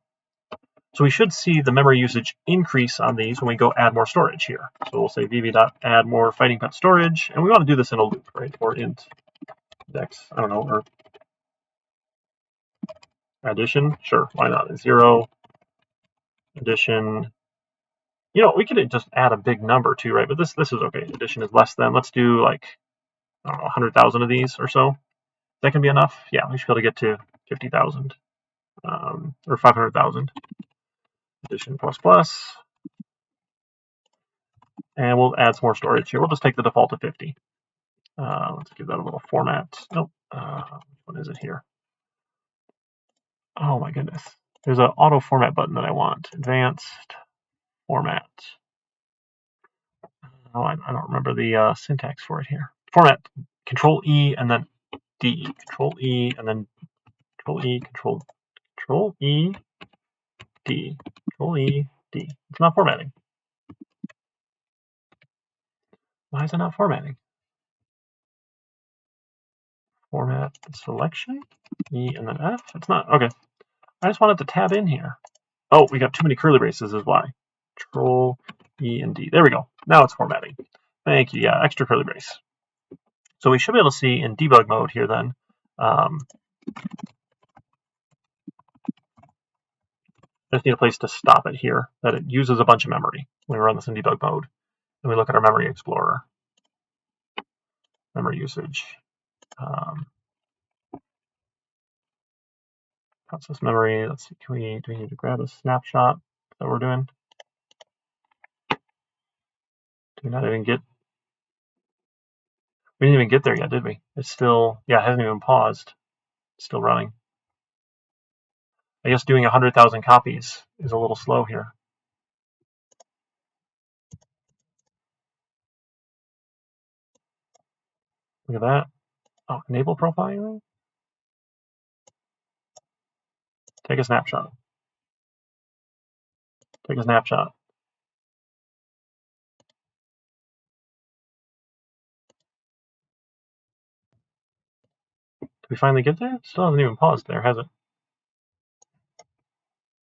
So we should see the memory usage increase on these when we go add more storage here. So we'll say vv.add more fighting pet storage, and we want to do this in a loop, right? Or int index, I don't know, or addition, sure, why not? 0 addition. You know, we could just add a big number too, right? But this is okay. Addition is less than. Let's do like, I don't know, 100,000 of these or so. That can be enough. Yeah, we should be able to get to 50,000 or 500,000. Addition plus plus. And we'll add some more storage here. We'll just take the default of 50. Let's give that a little format. Nope. What is it here? Oh my goodness. There's an auto format button that I want. Advanced format. Oh, I don't remember the syntax for it here. Format, Control E and then D. Control E and then Control E, Control E, D. Control E, D. It's not formatting. Why is it not formatting? Format selection, E and then F. It's not. Okay. I just wanted to tab in here. Oh, we got too many curly braces is why. Control E and D. There we go. Now it's formatting. Thank you. Yeah, extra curly brace. So we should be able to see in debug mode here then. I just need a place to stop it here, that it uses a bunch of memory when we run this in debug mode. And we look at our memory explorer, memory usage, process memory. Let's see, do we need to grab a snapshot that we're doing? Do we not even get, we didn't even get there yet, did we? It's still, yeah, it hasn't even paused. It's still running. I guess doing 100,000 copies is a little slow here. Look at that. Oh, enable profiling? Take a snapshot. Take a snapshot. Did we finally get there? Still hasn't even paused there, has it?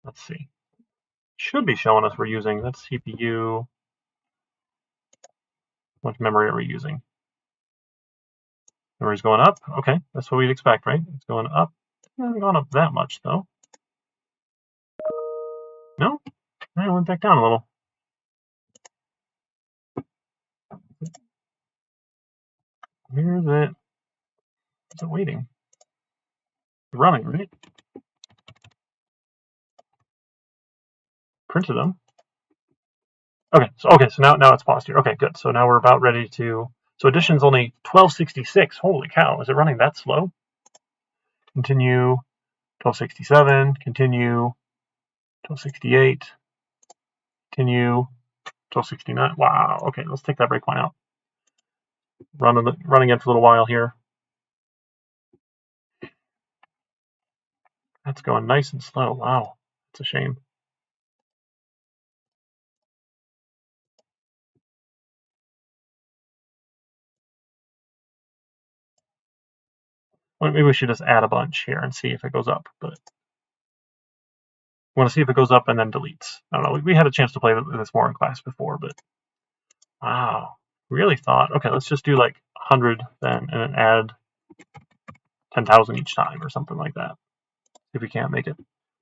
Let's see. Should be showing us we're using, that's CPU. How much memory are we using? Memory's going up. Okay, that's what we'd expect, right? It's going up. It hasn't gone up that much, though. No? It went back down a little. Where is it? Is it waiting? It's running, right? Printed them. Okay, so now it's paused here. Okay, good. So now we're about ready to. So addition's only 1266. Holy cow! Is it running that slow? Continue. 1267. Continue. 1268. Continue. 1269. Wow. Okay, let's take that breakpoint out. Running it for a little while here. That's going nice and slow. Wow, it's a shame. Well, maybe we should just add a bunch here and see if it goes up. But we want to see if it goes up and then deletes. I don't know. We had a chance to play this more in class before, but wow, really thought. Okay, let's just do like 100 then, and then add 10,000 each time or something like that. See if we can't make it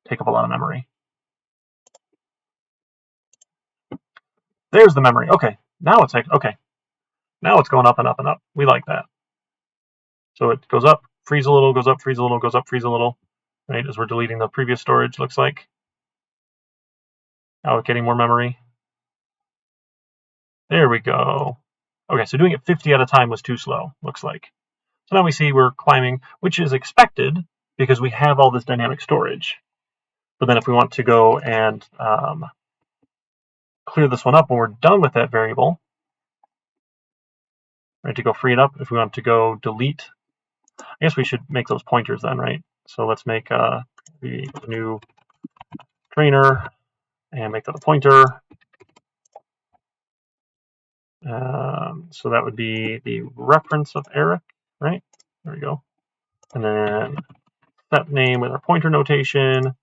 take up a lot of memory. There's the memory. Okay, now it's like, okay, now it's going up and up and up. We like that. So it goes up, freeze a little, goes up, freeze a little, goes up, freeze a little, right? As we're deleting the previous storage, looks like. Now we're getting more memory. There we go. Okay, so doing it 50 at a time was too slow, looks like. So now we see we're climbing, which is expected because we have all this dynamic storage. But then if we want to go and clear this one up when we're done with that variable, right, to go free it up, if we want to go delete, I guess we should make those pointers then, right? So let's make the new trainer and make that a pointer. So that would be the reference of Eric, right? There we go. And then set name with our pointer notation,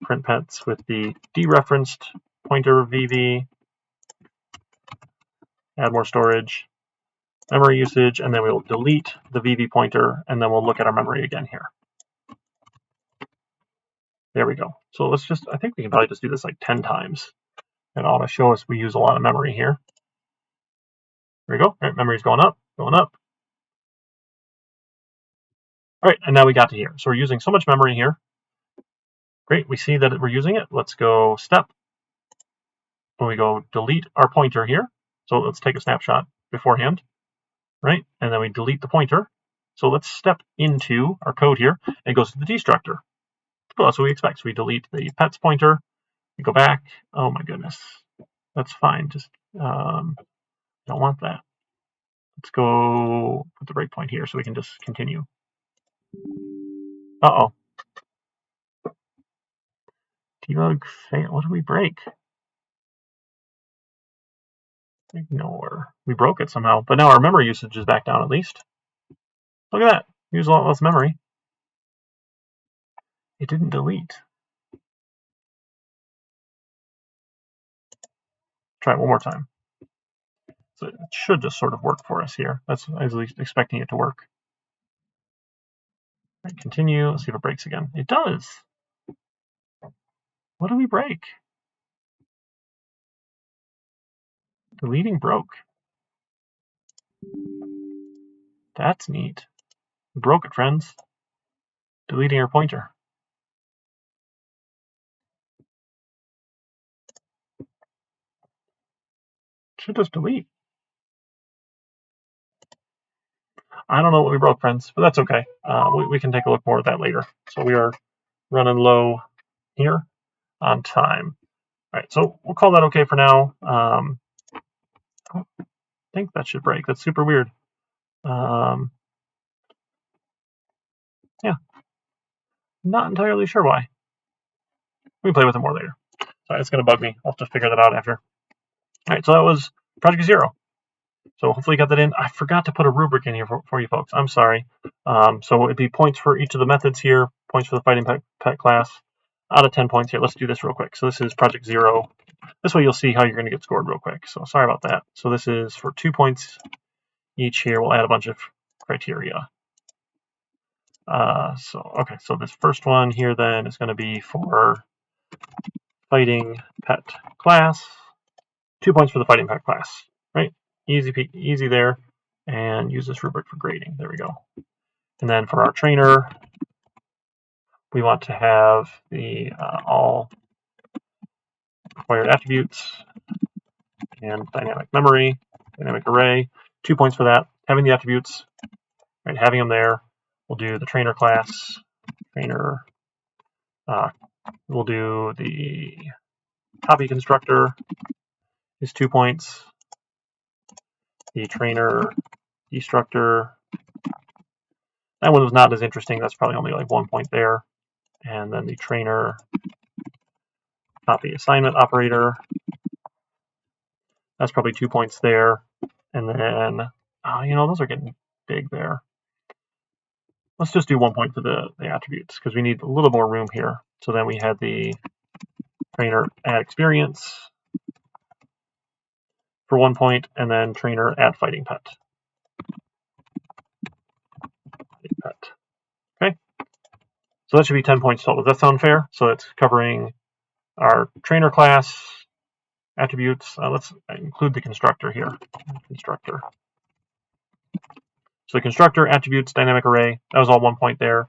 print pets with the dereferenced pointer VV, add more storage, memory usage, and then we will delete the VV pointer, and then we'll look at our memory again here. There we go. So let's just, I think we can probably just do this like 10 times. And ought to show us we use a lot of memory here. There we go. All right, memory's going up, going up. All right, and now we got to here. So we're using so much memory here. Great, we see that we're using it. Let's go step. When we go delete our pointer here. So let's take a snapshot beforehand, right? And then we delete the pointer. So let's step into our code here and it goes to the destructor. Well, that's what we expect. So we delete the pets pointer. We go back. Oh my goodness. That's fine. Just don't want that. Let's go put the breakpoint here so we can just continue. Uh-oh. Debug fail. What did we break? Ignore. We broke it somehow, but now our memory usage is back down at least. Look at that. Use a lot less memory. It didn't delete. Try it one more time. So it should just sort of work for us here. That's I was expecting it to work. Right, continue. Let's see if it breaks again. It does. What did we break? Deleting broke. That's neat. We broke it, friends. Deleting our pointer. Should just delete. I don't know what we broke, friends, but that's okay. We can take a look more at that later. So we are running low here on time. All right, so we'll call that okay for now. I don't think that should break. That's super weird. Yeah, not entirely sure why. We can play with it more later. Sorry, it's going to bug me. I'll just figure that out after. All right, so that was Project Zero. So hopefully you got that in. I forgot to put a rubric in here for you folks. I'm sorry. So it'd be points for each of the methods here, points for the fighting pet class, out of 10 points here. Let's do this real quick. So this is Project Zero. This way you'll see how you're going to get scored real quick. So sorry about that. So this is for 2 points each here. We'll add a bunch of criteria. So this first one here then is going to be for fighting pet class. 2 points for the fighting pet class, right? Easy there. And use this rubric for grading. There we go. And then for our trainer, we want to have the all required attributes and dynamic memory, dynamic array. 2 points for that. Having the attributes, right? Having them there. We'll do the trainer class. Trainer. We'll do the copy constructor is 2 points. The trainer destructor. That one was not as interesting. That's probably only like 1 point there. And then the trainer copy assignment operator. That's probably 2 points there. And then, those are getting big there. Let's just do 1 point for the attributes because we need a little more room here. So then we had the trainer add experience for 1 point, and then trainer add fighting pet. Okay. So that should be 10 points total. Does that sound fair? So it's covering our trainer class attributes. Let's include the constructor here. Constructor. So the constructor, attributes, dynamic array, that was all 1 point there.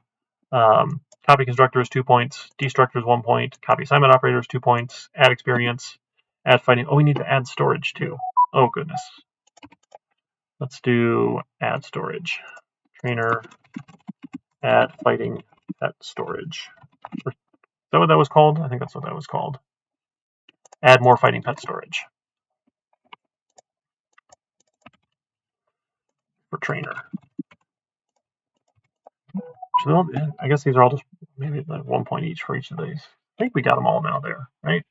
Copy constructor is 2 points. Destructor is 1 point. Copy assignment operator is 2 points. Add experience. Add fighting. Oh, we need to add storage too. Oh, goodness. Let's do add storage. Trainer, add fighting pet storage. Is that what that was called? I think that's what that was called. Add more fighting pet storage for trainer. So I guess these are all just maybe like 1 point each for each of these. I think we got them all now there, right?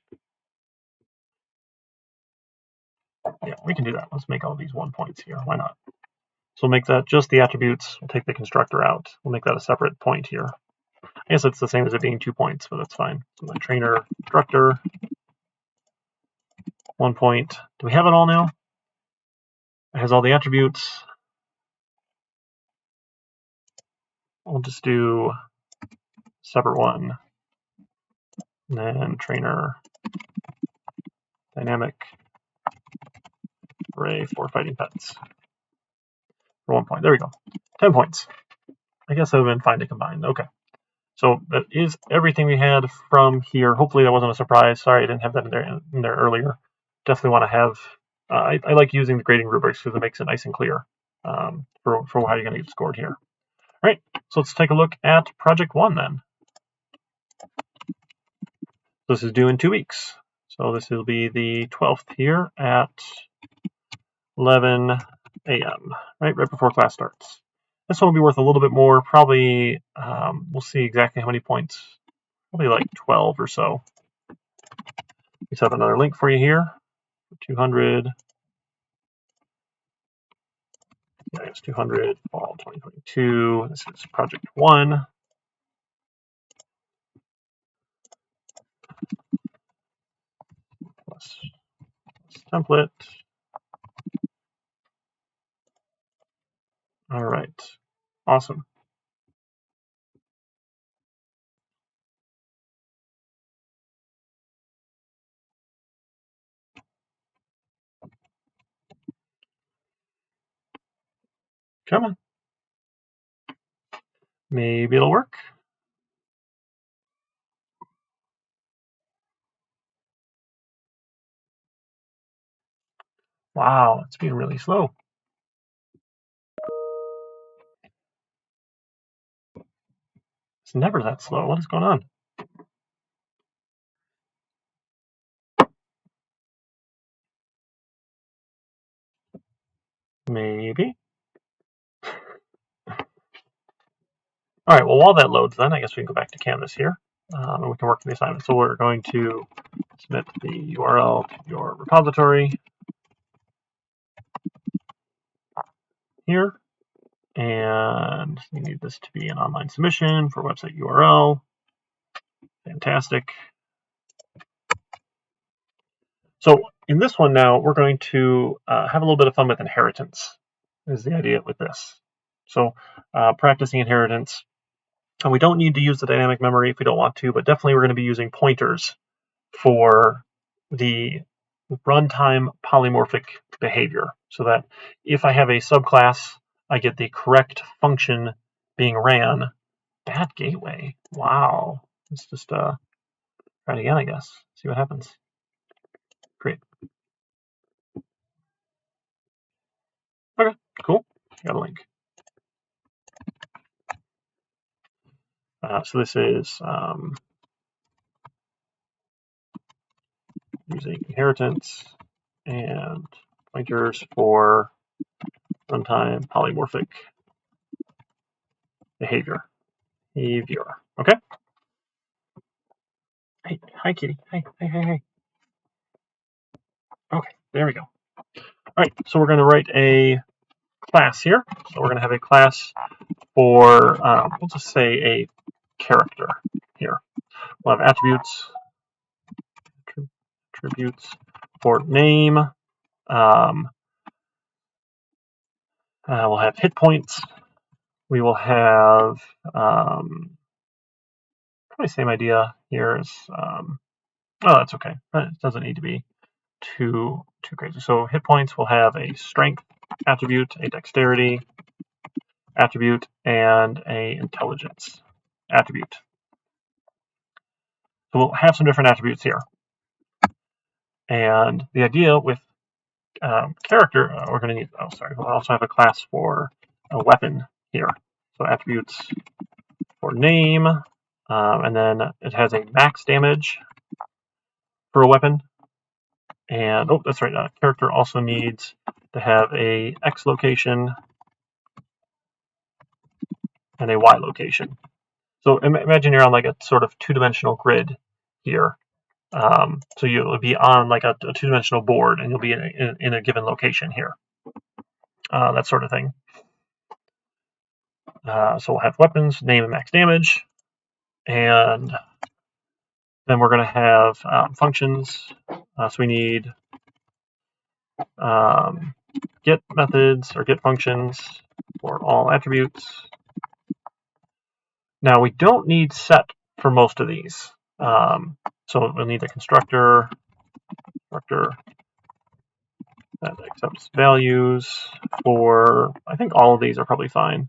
Yeah, we can do that. Let's make all these 1 points here. Why not? So we'll make that just the attributes. We'll take the constructor out. We'll make that a separate point here. I guess it's the same as it being 2 points, but that's fine. So the trainer constructor, 1 point. Do we have it all now? It has all the attributes. We'll just do separate one. And then trainer dynamic array for fighting pets for 1 point. There we go. 10 points. I guess that would have been fine to combine. Okay. So that is everything we had from here. Hopefully that wasn't a surprise. Sorry I didn't have that in there earlier. Definitely want to have, I like using the grading rubrics because it makes it nice and clear for how you're going to get scored here. All right, so let's take a look at project 1 then. This is due in 2 weeks. So this will be the 12th here at 11 a.m., right before class starts. This one will be worth a little bit more, probably, we'll see exactly how many points, probably like 12 or so. We set up another link for you here, 200, yeah, it's 200, fall 2022, this is project 1. Plus template. All right, awesome. Come on. Maybe it'll work. Wow, it's being really slow. It's never that slow. What is going on? Maybe. All right, well, while that loads then, I guess we can go back to Canvas here, and we can work through the assignment. So we're going to submit the URL to your repository here, and you need this to be an online submission for website URL. Fantastic. So in this one now, we're going to have a little bit of fun with inheritance, is the idea with this. So practicing inheritance. And we don't need to use the dynamic memory if we don't want to, but definitely we're going to be using pointers for the runtime polymorphic behavior, so that if I have a subclass, I get the correct function being ran. Bad gateway. Wow. Let's just try it again, I guess. See what happens. Great. Okay, cool. Got a link. So this is using inheritance and pointers for runtime polymorphic behavior. Okay. Hey, hi, kitty. Hey. Okay, there we go. All right, so we're going to write a class here. So we're going to have a class for, we'll just say a character here. We'll have attributes for name. We'll have hit points. We will have probably the same idea here as, oh, that's okay. It doesn't need to be too crazy. So hit points will have a strength attribute, a dexterity attribute, and a intelligence attribute. So we'll have some different attributes here. And the idea with character, we're going to need, we'll also have a class for a weapon here. So attributes for name, and then it has a max damage for a weapon. And, oh, that's right, character also needs to have a X location and a Y location. So imagine you're on like a sort of two-dimensional grid here. So you'll be on like a two-dimensional board, and you'll be in a given location here. That sort of thing. So we'll have weapons, name, and max damage. And then we're going to have functions. So we need get methods or get functions for all attributes. Now we don't need set for most of these. So we'll need a constructor that accepts values for, I think all of these are probably fine.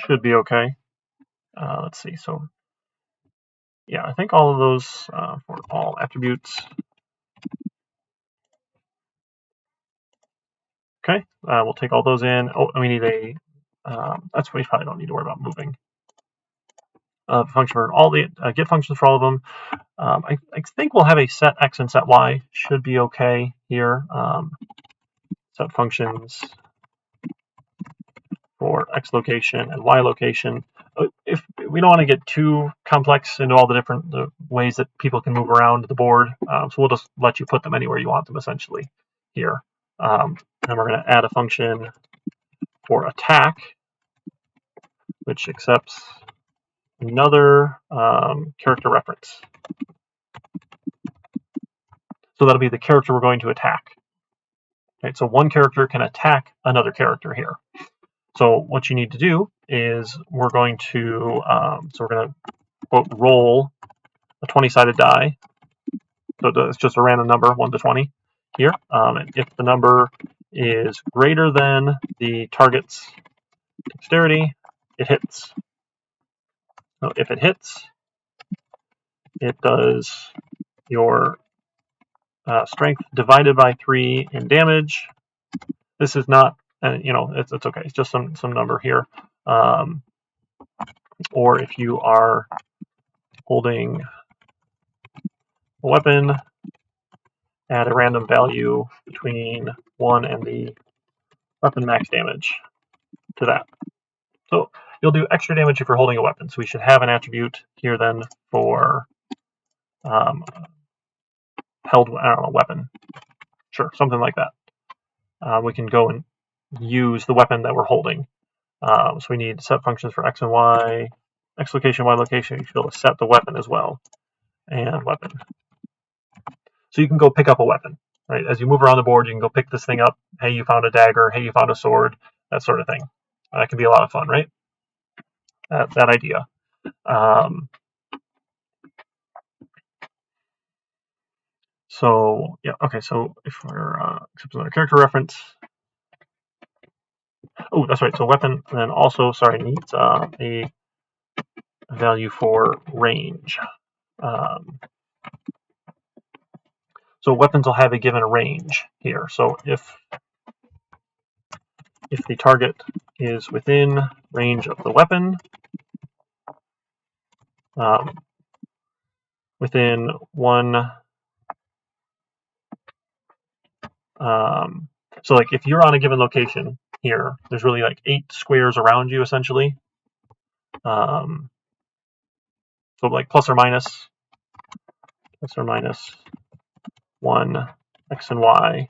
Should be okay. Let's see. So yeah, I think all of those for all attributes. Okay, we'll take all those in. Oh, and we need a, that's we probably don't need to worry about moving. Function for all the get functions for all of them. I think we'll have a set X and set Y. Should be okay here. Set functions for X location and Y location. If we don't want to get too complex into all the different ways that people can move around the board, so we'll just let you put them anywhere you want them essentially here. And we're going to add a function for attack, which accepts another character reference. So that'll be the character we're going to attack. Right, so one character can attack another character here. So what you need to do is we're going to, so we're going to quote roll a 20-sided die. So it's just a random number, 1 to 20 here. And if the number is greater than the target's dexterity, it hits. So if it hits, it does your strength divided by 3 in damage. This is not, it's okay. It's just some number here. Or if you are holding a weapon, add a random value between 1 and the weapon max damage to that. So you'll do extra damage if you're holding a weapon. So we should have an attribute here then for held, weapon. Sure, something like that. We can go and use the weapon that we're holding. So we need set functions for X and Y, X location, Y location. You should be able to set the weapon as well, and weapon. So you can go pick up a weapon, right? As you move around the board, you can go pick this thing up. Hey, you found a dagger. Hey, you found a sword. That sort of thing. That can be a lot of fun, right? That idea. So yeah, okay. So if we're except another character reference. Oh, that's right. So weapon, and then also, sorry, needs a value for range. So weapons will have a given range here. So if the target is within range of the weapon, within one, so like if you're on a given location here, there's really like 8 squares around you essentially. So like plus or minus 1 X and Y.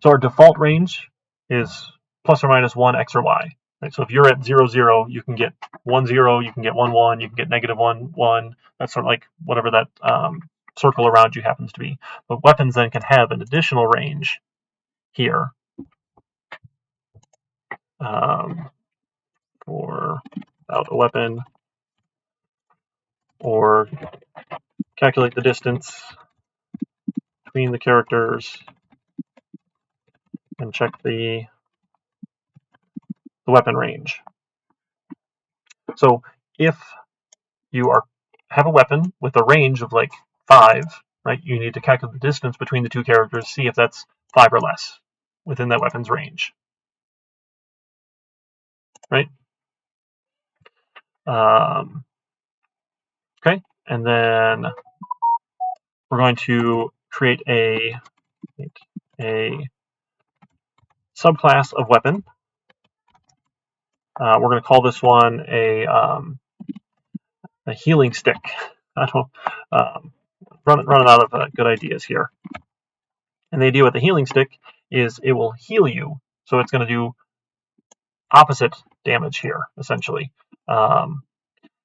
So our default range is plus or minus 1 X or Y. Right? So if you're at 0, 0, you can get 1, 0, you can get 1, 1, you can get negative 1, 1. That's sort of like whatever that circle around you happens to be. But weapons then can have an additional range here for without a weapon, or calculate the distance between the characters and check the weapon range. So if you have a weapon with a range of like 5, right? You need to calculate the distance between the two characters, see if that's 5 or less within that weapon's range, right? Okay, and then we're going to create a subclass of weapon. We're going to call this one a healing stick. I don't running out of good ideas here. And the idea with the healing stick is it will heal you, so it's going to do opposite damage here essentially.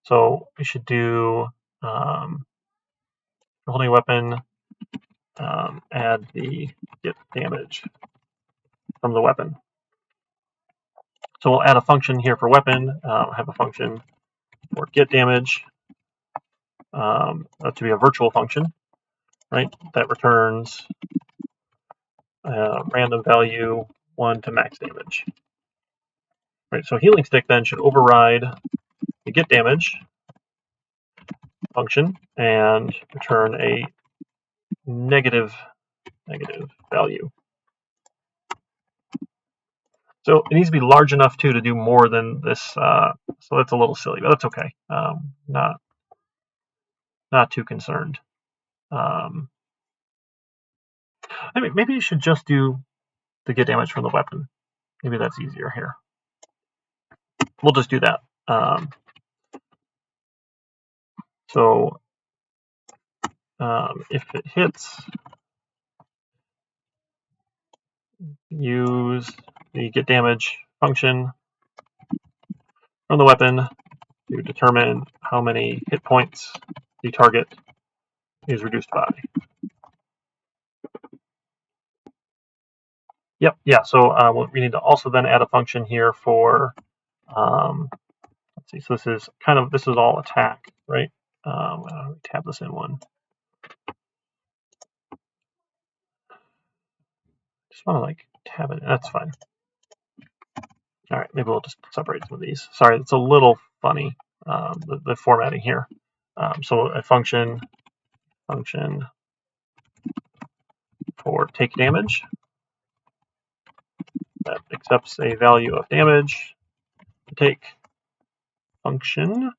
So we should do holding a weapon, add the get damage from the weapon. So we'll add a function here for weapon, have a function for get damage, to be a virtual function, right? That returns random value 1 to max damage. Right, so healing stick then should override the get damage function and return a negative value. So it needs to be large enough too to do more than this. So that's a little silly, but that's okay. Not too concerned. Maybe you should just do the get damage from the weapon. Maybe that's easier here. We'll just do that. So if it hits, use the get damage function from the weapon to determine how many hit points the target is reduced by. Yep, yeah, so we need to also then add a function here for, let's see, so this is all attack, right? Tab this in one. Just want to like tab it. That's fine. All right, maybe we'll just separate some of these. Sorry, it's a little funny, the formatting here. So a function for take damage that accepts a value of damage to take function,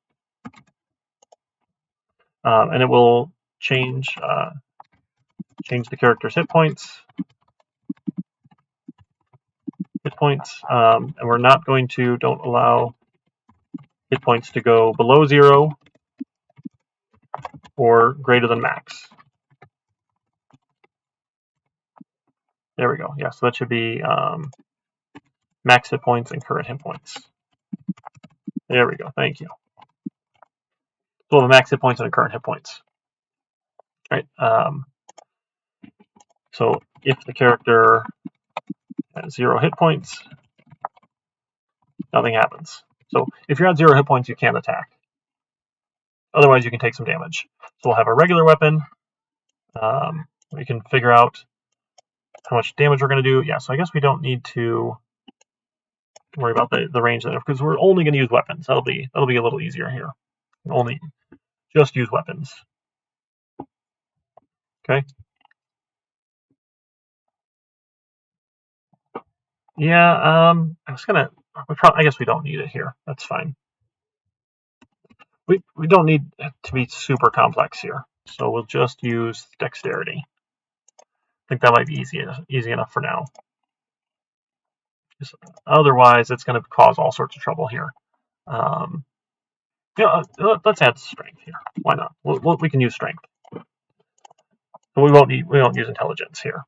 and it will change the character's hit points, and we're not going to, don't allow hit points to go below 0 or greater than max. There we go. Yeah, so that should be max hit points and current hit points. There we go. Thank you. So the max hit points and the current hit points. Right. So if the character has 0 hit points, nothing happens. So if you're at 0 hit points, you can't attack. Otherwise, you can take some damage. So we'll have a regular weapon. We can figure out how much damage we're going to do. Yeah, so I guess we don't need to worry about the range there because we're only going to use weapons. That'll be a little easier here. Only just use weapons. Okay. Yeah. I guess we don't need it here. That's fine. We don't need it to be super complex here, so we'll just use dexterity. I think that might be easy enough for now. Otherwise, it's going to cause all sorts of trouble here. Let's add strength here. Why not? We can use strength, but we won't use intelligence here.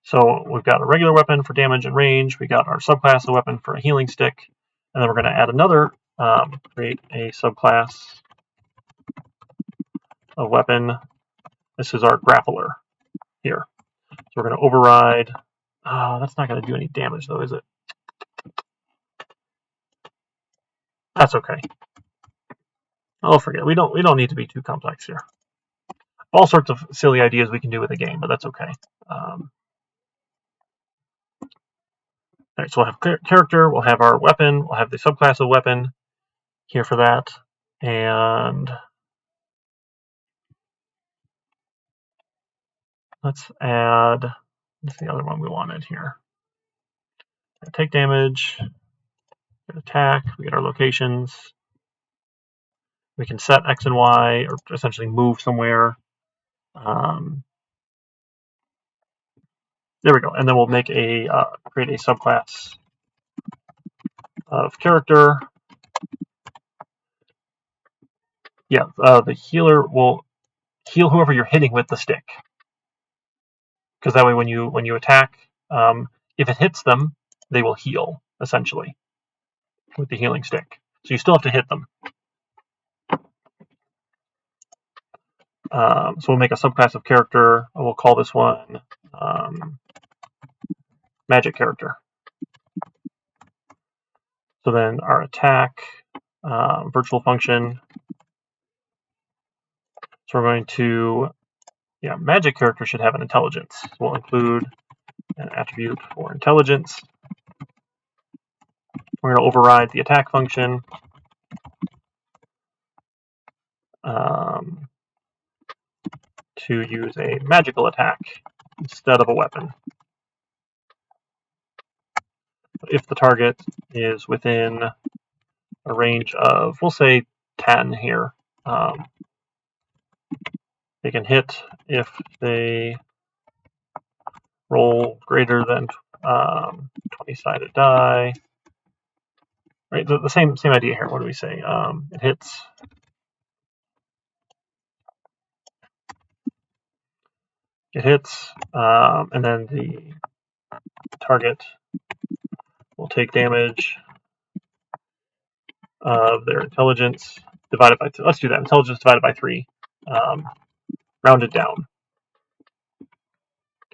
So we've got a regular weapon for damage and range. We got our subclass of weapon for a healing stick, and then we're going to add another. Create a subclass of weapon. This is our grappler here. So we're going to override. That's not going to do any damage though, is it? That's okay. I'll forget. We don't need to be too complex here. All sorts of silly ideas we can do with a game, but that's okay. All right, so we'll have character, we'll have our weapon, we'll have the subclass of weapon here for that, and let's add. What's the other one we wanted here? Take damage, attack. We get our locations. We can set X and Y, or essentially move somewhere. There we go, and then we'll make create a subclass of character. Yeah, the healer will heal whoever you're hitting with the stick, because that way when you attack, if it hits them, they will heal essentially with the healing stick. So you still have to hit them. So we'll make a subclass of character. We'll call this one magic character. So then our attack, virtual function. So we're going to, magic character should have an intelligence. So we'll include an attribute for intelligence. We're going to override the attack function. To use a magical attack instead of a weapon. If the target is within a range of, we'll say 10 here, they can hit if they roll greater than 20-sided die. Right, the same idea here. What do we say? It hits. It hits, and then the target will take damage of their intelligence divided by 2. Let's do that. Intelligence divided by 3, rounded down.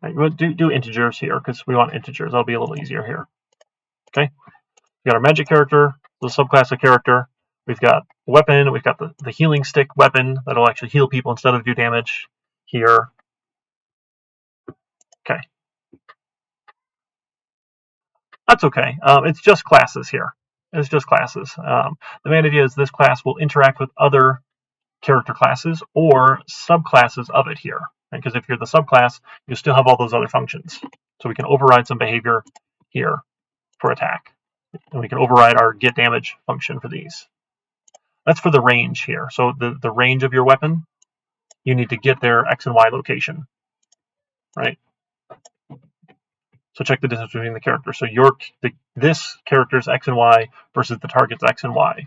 Okay, we'll do integers here because we want integers. That'll be a little easier here. Okay, we got our magic character, the subclass of character. We've got weapon. We've got the healing stick weapon that'll actually heal people instead of do damage here. Okay, That's okay. It's just classes here. It's just classes. The main idea is this class will interact with other character classes or subclasses of it here. Because if you're the subclass, you still have all those other functions. So we can override some behavior here for attack. And we can override our get damage function for these. That's for the range here. So the range of your weapon, you need to get their X and Y location, right? So check the distance between the characters. So this character's X and Y versus the target's X and Y,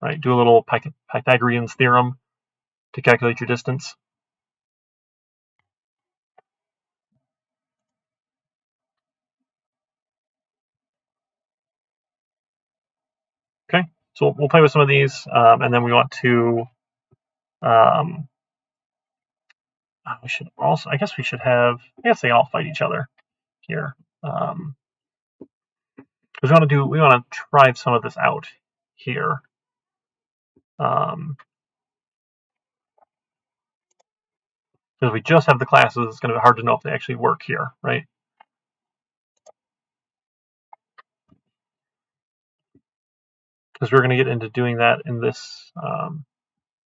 right? Do a little Pythagorean theorem to calculate your distance. Okay, so we'll play with some of these, and then we want to. We should also. I guess we should have. I guess they all fight each other here. Because we want to try some of this out here. Because we just have the classes, it's going to be hard to know if they actually work here, right? Because we're going to get into doing that in this.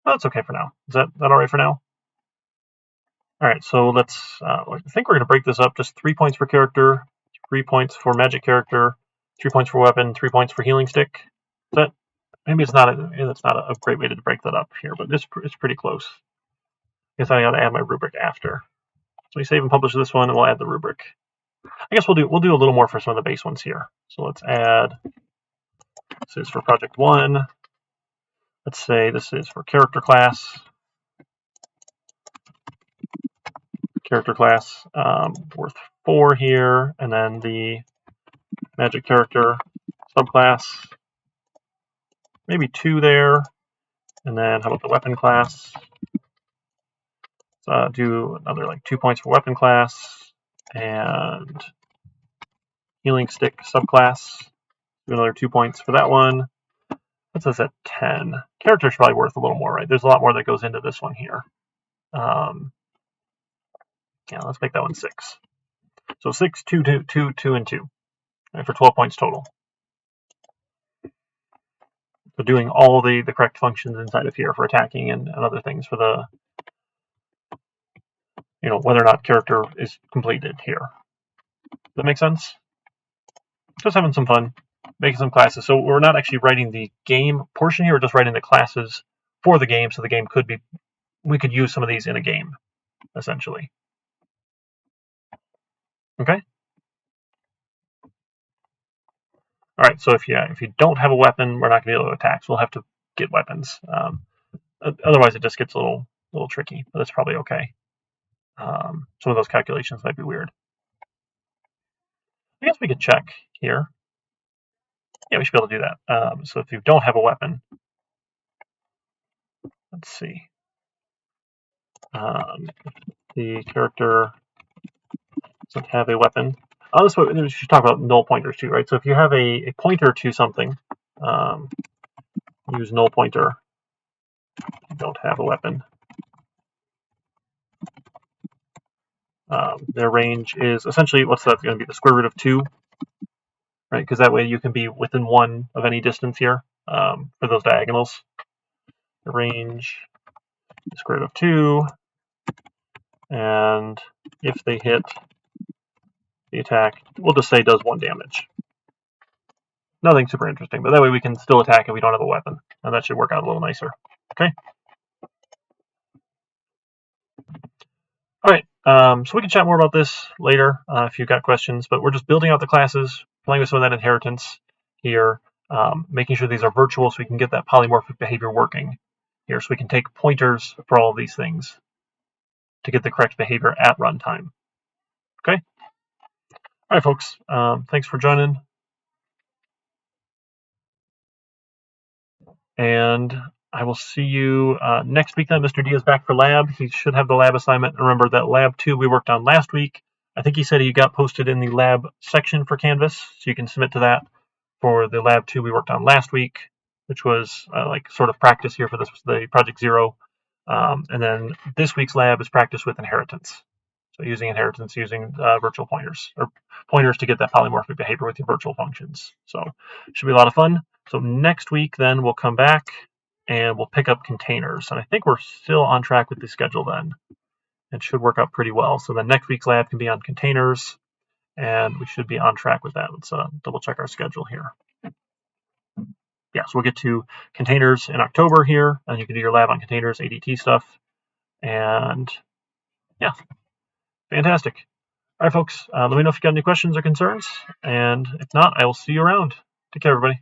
That's okay for now. Is that all right for now? All right, so let's. I think we're going to break this up. Just 3 points per character, 3 points for magic character, 3 points for weapon, 3 points for healing stick. Is that maybe it's not a great way to break that up here, but it's pretty close. I guess I got to add my rubric after. So we save and publish this one, and we'll add the rubric. I guess we'll do a little more for some of the base ones here. So let's add. This is for project 1. Let's say this is for character class. Character class worth 4 here, and then the magic character subclass, maybe 2 there, and then how about the weapon class? Do another like 2 points for weapon class, and healing stick subclass. Do another 2 points for that one. Puts us at 10. Character's probably worth a little more, right? There's a lot more that goes into this one here. Yeah, let's make that one 6. So 6, 2, 2, 2, 2, and 2, right, for 12 points total. So doing all the correct functions inside of here for attacking and other things for the, whether or not character is completed here. Does that make sense? Just having some fun, making some classes. So we're not actually writing the game portion here, we're just writing the classes for the game, so the game we could use some of these in a game, essentially. Okay? All right, so if you don't have a weapon, we're not going to be able to attack, so we'll have to get weapons. Otherwise, it just gets a little tricky, but that's probably okay. Some of those calculations might be weird. I guess we could check here. Yeah, we should be able to do that. So if you don't have a weapon, let's see. The character doesn't have a weapon. This way, we should talk about null pointers too, right? So if you have a pointer to something, use null pointer. You don't have a weapon. Their range is essentially, what's that going to be? The square root of 2, right? Because that way you can be within 1 of any distance here for those diagonals. The range is square root of 2, and if they hit the attack, we'll just say does 1 damage. Nothing super interesting, but that way we can still attack if we don't have a weapon, and that should work out a little nicer. Okay. All right, so we can chat more about this later if you've got questions, but we're just building out the classes, playing with some of that inheritance here, making sure these are virtual so we can get that polymorphic behavior working here, so we can take pointers for all of these things to get the correct behavior at runtime. Okay? All right, folks, thanks for joining. And I will see you next week then. Mr. D is back for lab. He should have the lab assignment. Remember that lab 2 we worked on last week. I think he said he got posted in the lab section for Canvas, so you can submit to that for the lab 2 we worked on last week, which was like sort of practice here for the project 0. And then this week's lab is practice with inheritance. So using inheritance, using virtual pointers, or pointers to get that polymorphic behavior with your virtual functions. So it should be a lot of fun. So next week, then we'll come back and we'll pick up containers. And I think we're still on track with the schedule then. It should work out pretty well. So then next week's lab can be on containers, and we should be on track with that. Let's double check our schedule here. Yeah, so we'll get to containers in October here, and you can do your lab on containers, ADT stuff. And yeah, fantastic. All right, folks, let me know if you got any questions or concerns. And if not, I will see you around. Take care, everybody.